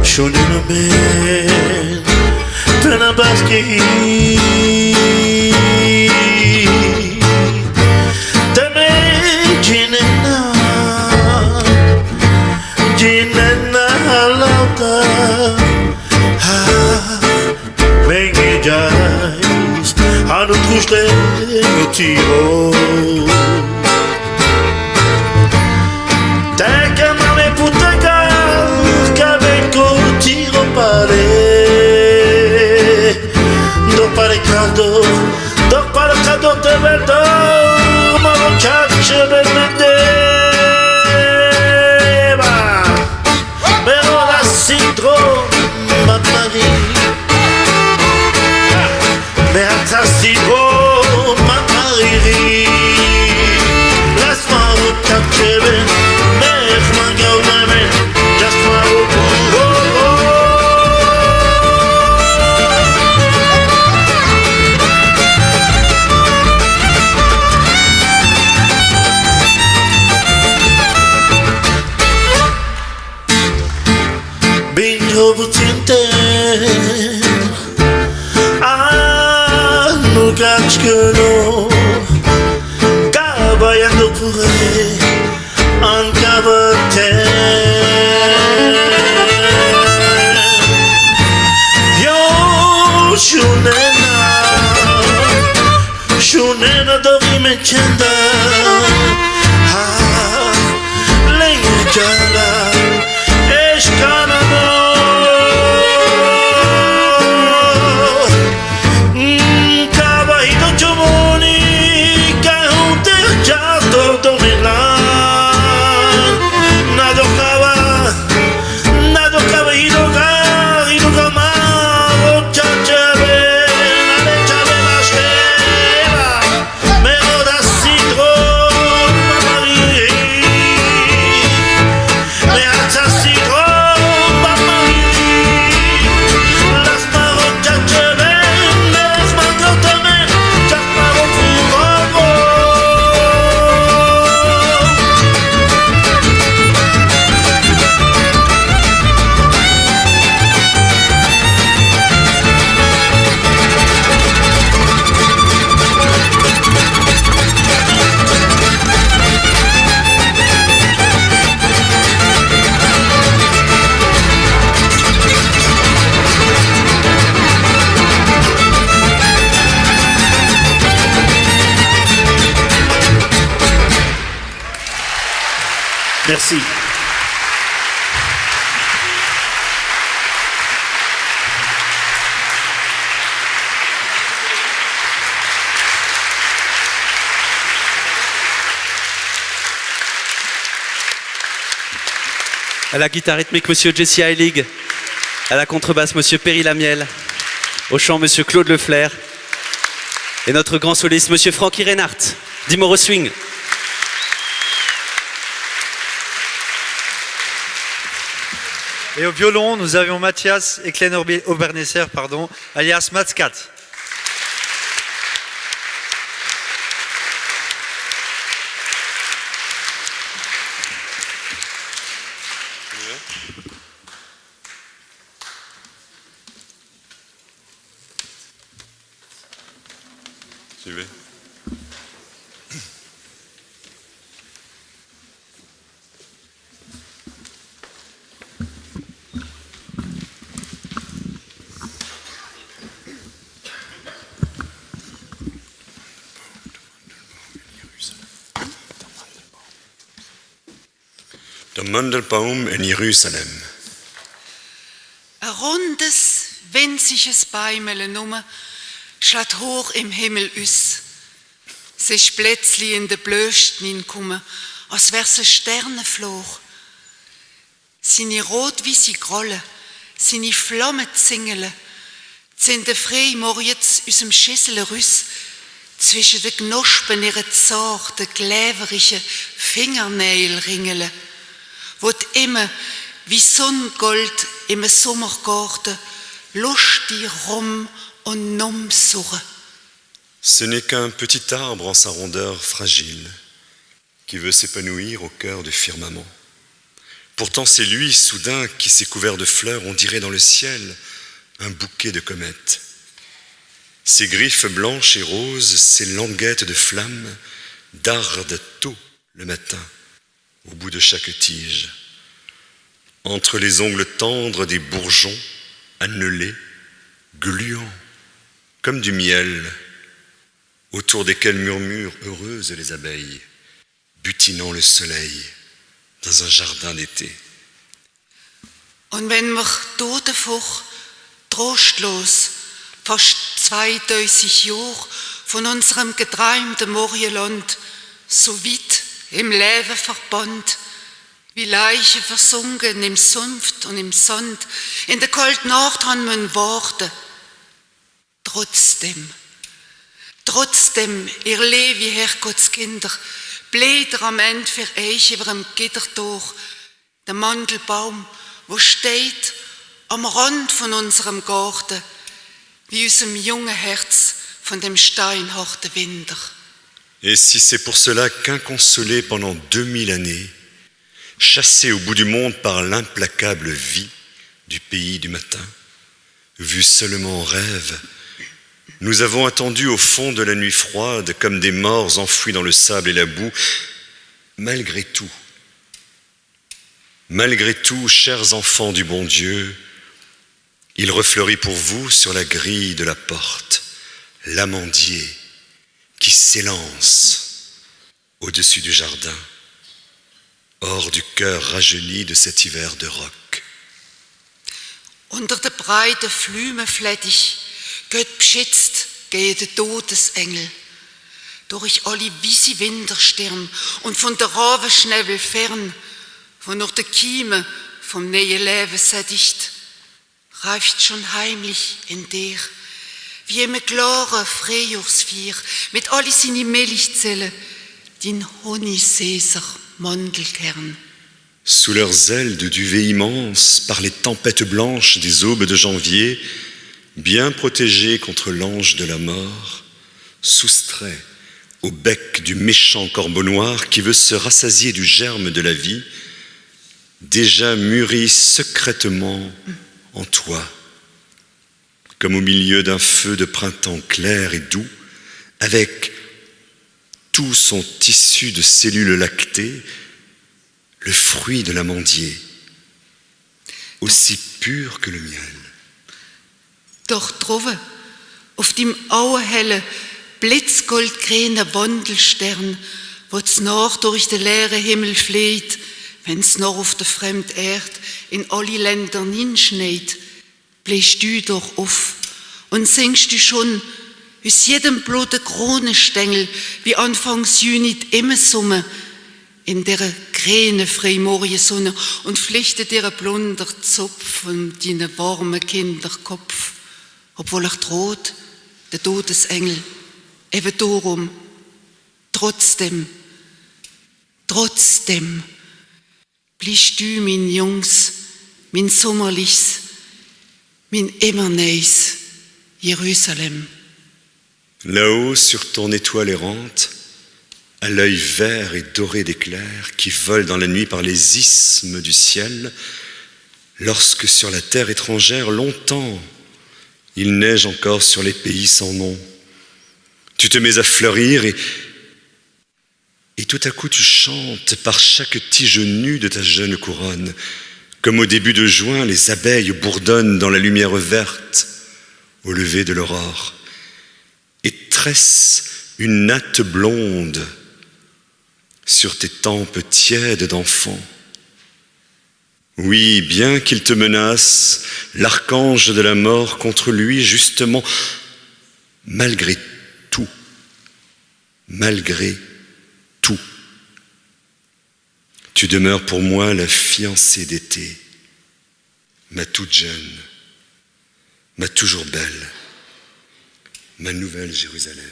Speaker 10: shonina ben, tana baski, tame jinena lauta, ha, mengi jais, anu trushle tiro. Te chiamame puttana che vengo tiro pare, do pare caldo חדות ולדור מרוקת שבנדבה ברוד הסינדרום ממרי מעט הסינדרום ממרירי las mărocat שבנדך מנגאו נמן just Gaczkeno, cabayando pure, an cabate. Yo, shunena dovi me chenda, lenga jala, eshkana no. Merci.
Speaker 8: À la guitare rythmique, Monsieur Jesse Heilig. À la contrebasse, Monsieur Perry Lamiel. Au chant, Monsieur Claude Leflair. Et notre grand soliste, Monsieur Frankie Reinhardt, d'Imoro Swing.
Speaker 11: Et au violon, nous avions Mathias Eklen Obernesser, alias Matskat.
Speaker 1: Suivez. Der Mandelbaum in Jerusalem.
Speaker 6: Ein rundes, winziges Bäumele numme schlägt hoch im Himmel aus. Es ist plötzlich in den Blösten hineingekommen, als wär's ein Sternenfloch. Seine rot-weisse Grolle, seine Flammenzingele, sind frei morgens aus dem Schüssel raus, zwischen den Knospen ihre zarten, gläverigen Fingernägel ringeln, wo immer wie Sonnengold im Sommergarten lustig rum und numm surren.
Speaker 1: Ce n'est qu'un petit arbre en sa rondeur fragile qui veut s'épanouir au cœur du firmament. Pourtant c'est lui, soudain, qui s'est couvert de fleurs, on dirait dans le ciel, un bouquet de comètes. Ses griffes blanches et roses, ses languettes de flammes, dardent tôt le matin, au bout de chaque tige. Entre les ongles tendres des bourgeons, annelés, gluants, comme du miel, autour desquels murmurent heureuses les abeilles, butinant le soleil dans un jardin d'été.
Speaker 6: Und wenn wir totenfach, trostlos, fast 2000 Jahre von unserem geträumten Morgenland, so weit im Leben verbannt, wie Leichen versunken im Sumpf und im Sand. In der kalten Nacht haben wir warten. Trotzdem, ihr Levi, Herrgottskinder, bläht am Ende für euch über dem Gittertor der Mandelbaum, wo steht am Rand von unserem Garten, wie unserem jungen Herz von dem steinharten Winter.
Speaker 1: Et si c'est pour cela qu'inconsolé pendant 2000 années, chassé au bout du monde par l'implacable vie du pays du matin, vu seulement en rêve, nous avons attendu au fond de la nuit froide comme des morts enfouis dans le sable et la boue. Malgré tout, chers enfants du bon Dieu, il refleurit pour vous sur la grille de la porte l'amandier qui s'élance au-dessus du jardin, hors du cœur rajeuni de cet hiver de roc.
Speaker 6: Unter der breiten Flümenfläche geht beschützt gegen den Todesengel, durch alle weisse Winterstirn und von der Ravenschnäbel fern, wo noch der Kieme vom neuen Leben sättigt, reift schon heimlich in dir, wie im klaren Frühjahrsfeuer mit all seinen Milchzellen, dein Honigsäser Mandelkern.
Speaker 1: Sous leurs ailes de duvet immense, par les tempêtes blanches des aubes de janvier, bien protégés contre l'ange de la mort, soustraits au bec du méchant corbeau noir qui veut se rassasier du germe de la vie, déjà mûri secrètement en toi, comme au milieu d'un feu de printemps clair et doux, avec tout son tissu de cellules lactées, le fruit de l'amandier, aussi pur que le miel.
Speaker 6: Doch droben, auf dem auenhellen, blitzgoldgrünen Wandelstern, wo es nach durch den leeren Himmel fleht, wenn's noch auf der fremden Erde in alle Länder hinschneit, bläst du doch auf und singst du schon aus jedem bloten Kronenstängel, wie anfangs Juni immer Summe, in der grünen Freimorgensonne und flichtet ihr blonder Zopf von deinem warmen Kinderkopf, obwohl er droht, der Todesengel, eben darum, trotzdem, bliebst du mein Jungs, mein Sommerlichs, mein immer neues Jérusalem.
Speaker 1: Là-haut, sur ton étoile errante, à l'œil vert et doré d'éclairs qui volent dans la nuit par les isthmes du ciel, lorsque sur la terre étrangère, longtemps, il neige encore sur les pays sans nom, tu te mets à fleurir et tout à coup tu chantes par chaque tige nue de ta jeune couronne, comme au début de juin, les abeilles bourdonnent dans la lumière verte au lever de l'aurore et tressent une natte blonde sur tes tempes tièdes d'enfant. Oui, bien qu'il te menace, l'archange de la mort contre lui, justement, malgré tout, tu demeures pour moi la fiancée d'été, ma toute jeune, ma toujours belle, ma nouvelle Jérusalem.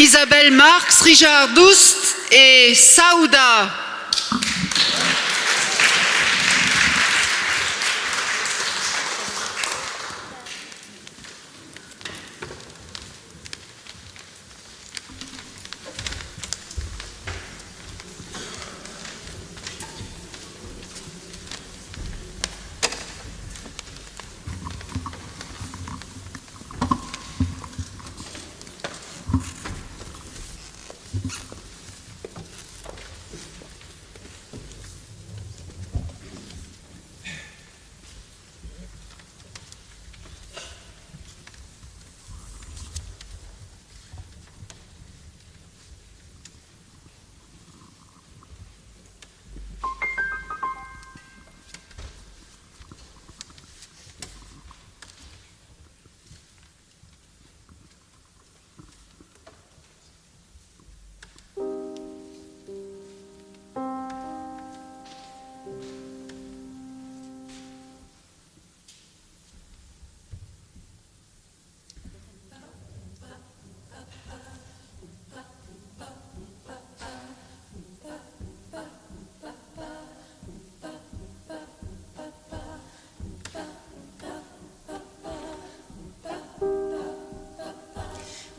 Speaker 6: Isabelle Marx, Richard Doust et Saouda.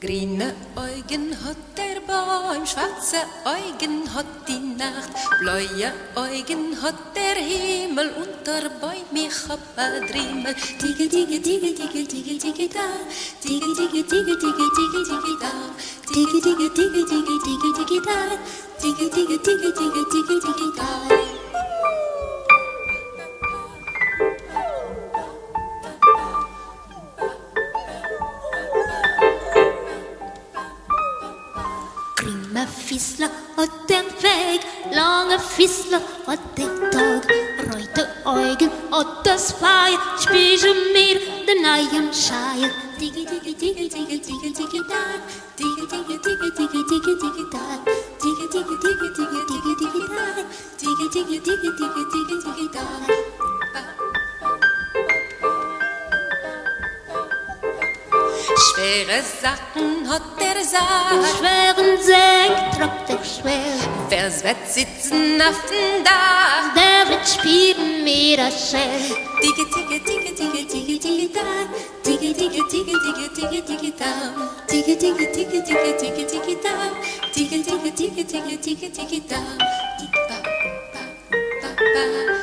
Speaker 3: Grüne Augen hat der Baum, schwarze Augen hat die Nacht, blaue Augen hat der Himmel und der Bäum, ich hab a Drimmel. Tige, tige, tige, tige, tige, tige, da. Tige, tige, tige, tige, tige, tige, da. Tige, tige, tige, tige, tige, tige, da. Tige, tige, tige, tige, tige, tige, da.
Speaker 12: Grüne Fissler hat den Weg, lange Fissler hat den Tag, rote Augen hat das Feuer, spiegel mir den neuen Scheier. Digi, digi, digi, digi, digi, digi, da. Digi, digi, digi, digi, digi, digi, da. Digi, digi, digi, digi, digi, digi, da. Digi, digi, digi, digi, digi, digi, da.
Speaker 3: Schwere Sachen hat der Sack,
Speaker 12: Schweren Säck tragt er schwer,
Speaker 3: wer wird sitzen auf dem Dach?
Speaker 12: der wird spielen mit der Schell.
Speaker 3: Tige, tige, tige, tige, tige, tige, da. Tige, tige, tige, tige, tige, tige, da. Tige, tige, tige, tige, tige, tige, da. Tige, tige, tige, tige, tige, tige, da. Ba, ba, ba, ba.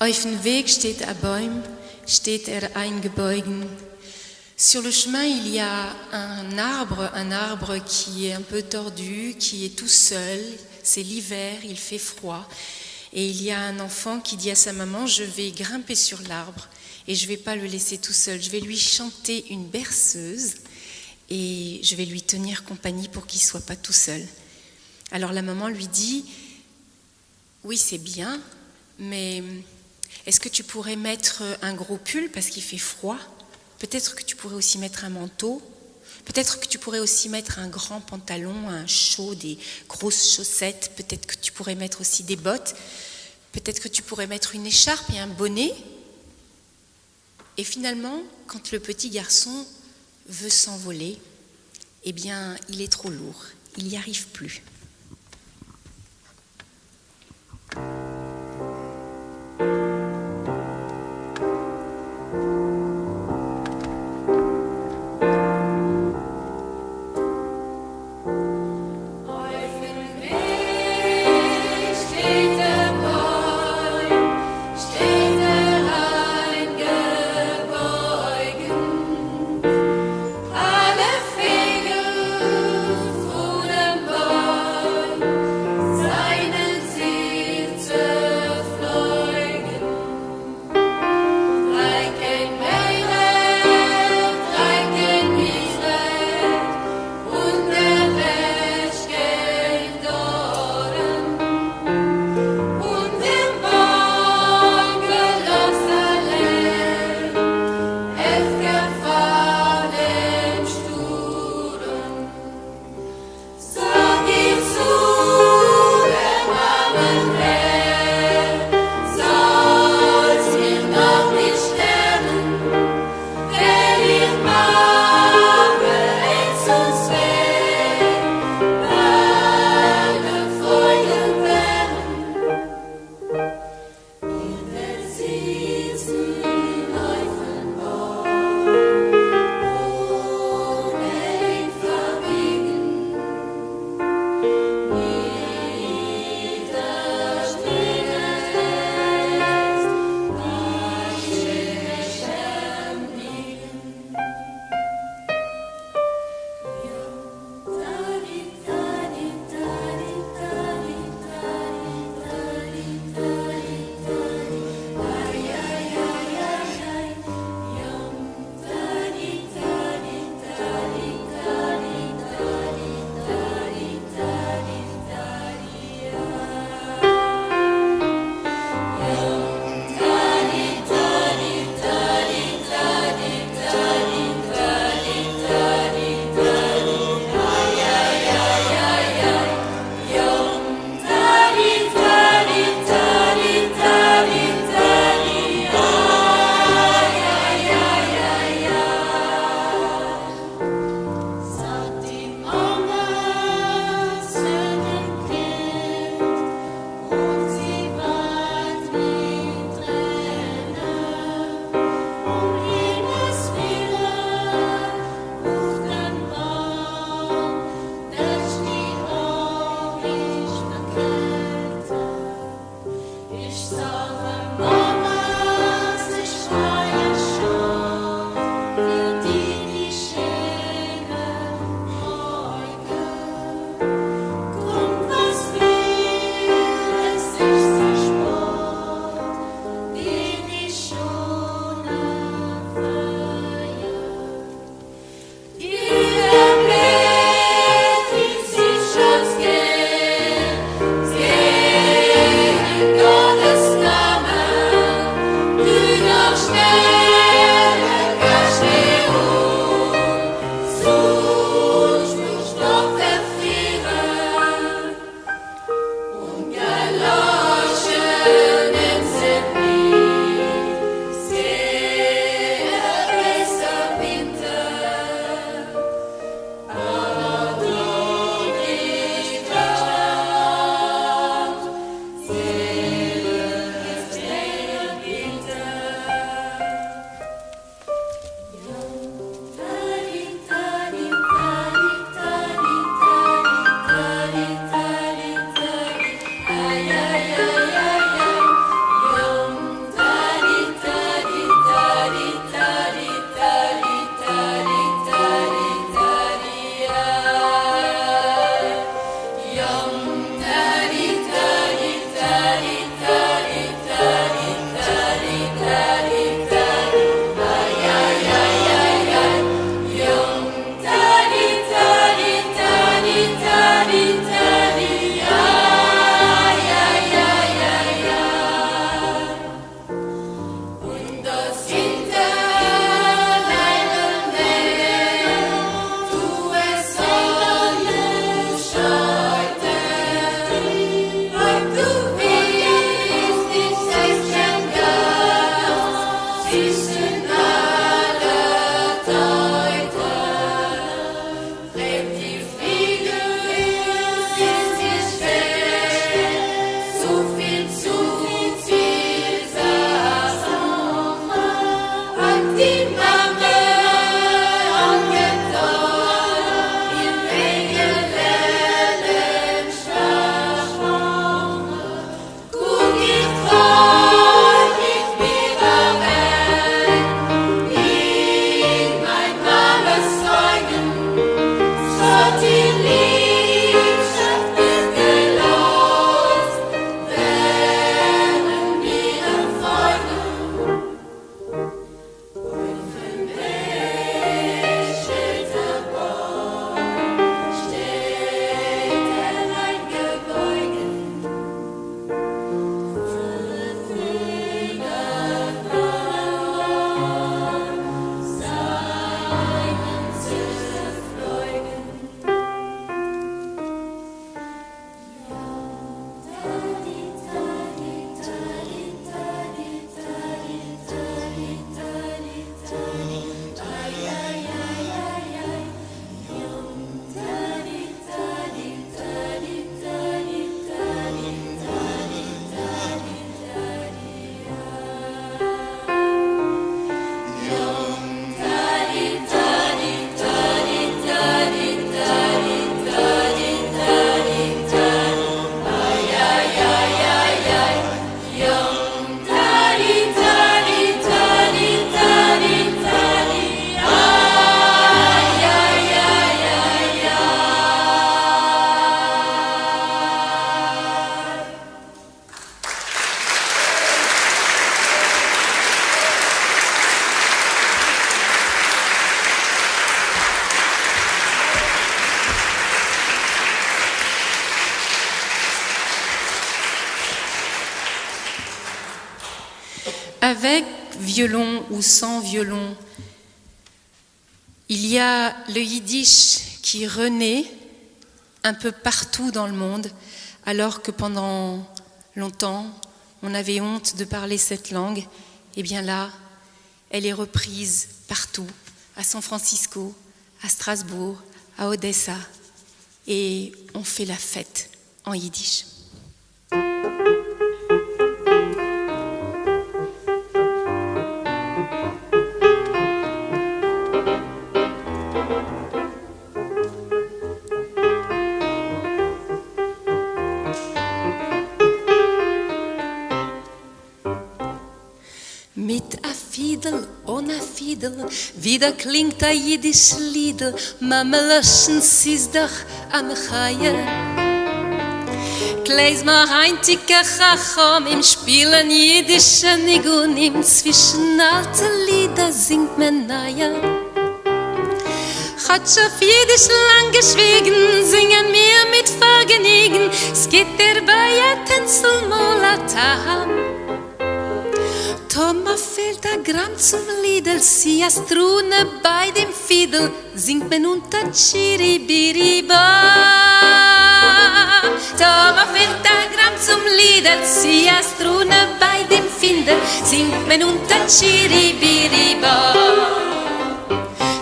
Speaker 3: Auf dem Weg steht ein Baum, steht eingebogen. Sur le chemin, il y a un arbre qui est un peu tordu, qui est tout seul. C'est l'hiver, il fait froid. Et il y a un enfant qui dit à sa maman, je vais grimper sur l'arbre et je ne vais pas le laisser tout seul. Je vais lui chanter une berceuse et je vais lui tenir compagnie pour qu'il ne soit pas tout seul. Alors la maman lui dit, oui c'est bien, mais est-ce que tu pourrais mettre un gros pull parce qu'il fait froid? Peut-être que tu pourrais aussi mettre un manteau. Peut-être que tu pourrais aussi mettre un grand pantalon, un chaud, des grosses chaussettes. Peut-être que tu pourrais mettre aussi des bottes. Peut-être que tu pourrais mettre une écharpe et un bonnet. Et finalement, quand le petit garçon veut s'envoler, eh bien, il est trop lourd. Il n'y arrive plus.
Speaker 12: Alle Vögel von dem Baum
Speaker 3: avec violon ou sans violon, il y a le yiddish qui renaît un peu partout dans le monde, alors que pendant longtemps, on avait honte de parler cette langue. Et bien là, elle est reprise partout, à San Francisco, à Strasbourg, à Odessa, et on fait la fête en yiddish. Mit a Fiedel, ohne Fiedel, wieder klingt a jiddisch Liedel, Mamelöschen siehst doch am Chaie. Kleis ma heintige Chacham im Spielen jiddische Nigunim, zwischen alte Lieder singt man neue. Hat auf Jiddisch lang geschwiegen, singen mir mit Vergnügen, es geht der bei a Tänzel Molataham. Toma fehlt a Gramm zum Liedel, sie a Strune bei dem Fiedel, singt man unter Chiribiriba. Toma fehlt a Gramm zum Liedel, sie a Strune bei dem Fiedel, singt man unter Chiribiriba.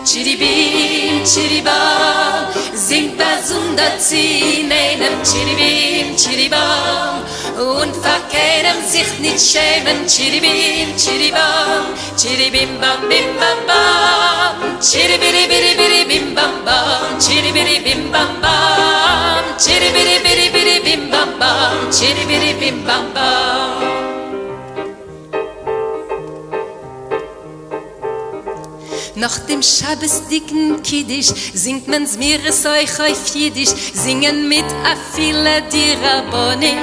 Speaker 3: Chiribim, Chiribam, singt besonders in einem Chiribim, Chiribam. Und verkehren sich nicht schämen, Chiribim, Chiribam, Chiribim, bam, bim, bam, bam, Chiribiribiribiri, bim, bam, bam, Chiribiribim, bam, bam, Chiribiribiribiri, bim, bam, bam, Chiribiribim, bam, bam. Nach dem Schabbesdicken Kiddisch singt man's mir es euch auf Jiddisch, singen mit a viele die Rabbonim.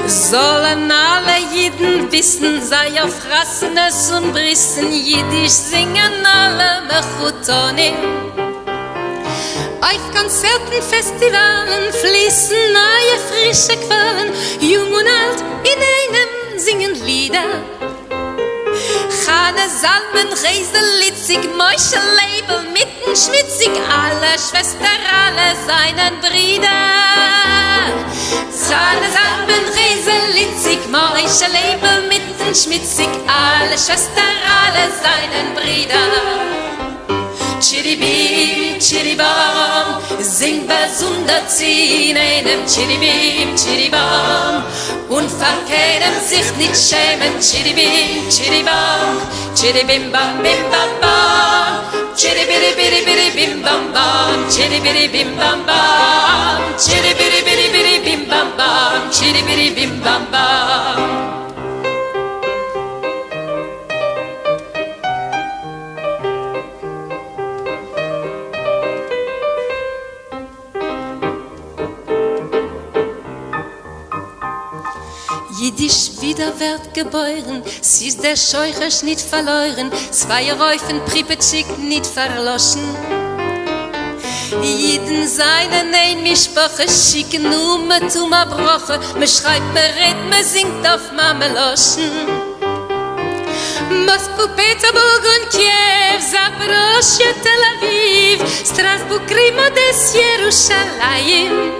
Speaker 3: Sollen alle Jiden wissen, sei auf Rassenes und Brissen, Jiddisch singen alle Mechutonim. Auf Konzerten, Festivalen fließen neue frische Quellen, jung und alt in einem singen Lieder. Chane, Salmen, Reisel, Litzig, Mäusche, Label, mitten schwitzig, alle Schwester, alle seinen Brüder. Chane, Salmen, Reisel, Litzig, Mäusche, Label, mitten schwitzig, alle Schwester, alle seinen Brüder. Chiribim, Chiribam, sing besonders in einem Chiribim, Chiribam. Und verkehren sich nicht schämen, Chiribim, Chiribam, Chiribim, bam, bim, bam, bam, Chiribiribiribiri, bim, bam, bam, Chiribiribim, bam, bam, Chiribiribiribiri, bim, bam, bam, Chiribiribim, bam, bam. Jiddisch wieder wird geboren, sie ist der Scheuchers nicht verloren, zwei Räufen Pripetschik nicht verloschen. Jeden seinen ein Mischbache schicken zum Abbroche, me schreibt, me redt, me singt auf Mameloschen. Moskau, Peterburg und Kiew, Zaporozhye, Tel Aviv, Strasbourg, Krim, Odessa, Jerusalem.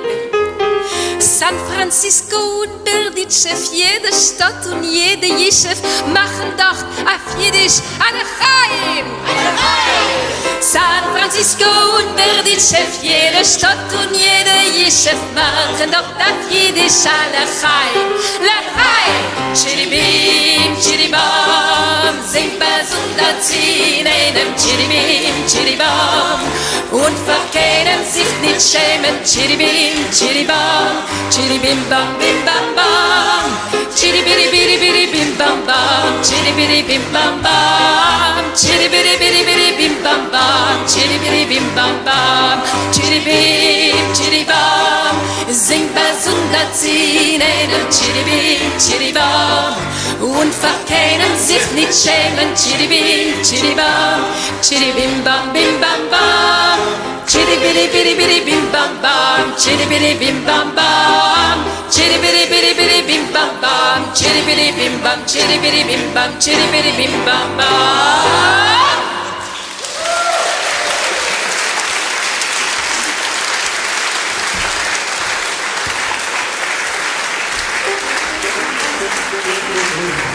Speaker 3: San Francisco und Berditschew, jede Stadt und jede Yeshiv machen doch auf Jiddisch alle Chaim. San Francisco und Berditschew, jede Stadt und jede Yeshiv machen doch auf Jiddisch alle Chaim. L'Chaim, Chiribim, Chiribam, singt besonders in einem Chiribim, Chiribam. Und verkehren sich nicht schämen, Chiribim, Chiribam, Chiribim, bam, bim, bam, bam, Chiribiribiribiri, bim, bam, bam, Chiribiribim, bam, bam, Chiribiribiribiri, bim, bam, bam, Chiribiribim, bam, bam, Chiribim, Chiribam, singt besonders in einem Chiribim, Chiribam. Und verkehren sich sich nicht schämen. Chiribim, chiribam, chiribim bam bim bam bam. Chiribiri biri biri bim bam bam. Chiribiri bim bam bam. Chiribiri biri biri bim bam bam. Chiribiri bim bam. Chiribiri bim bam. Chiribiri bim bam bam.
Speaker 10: Thank you.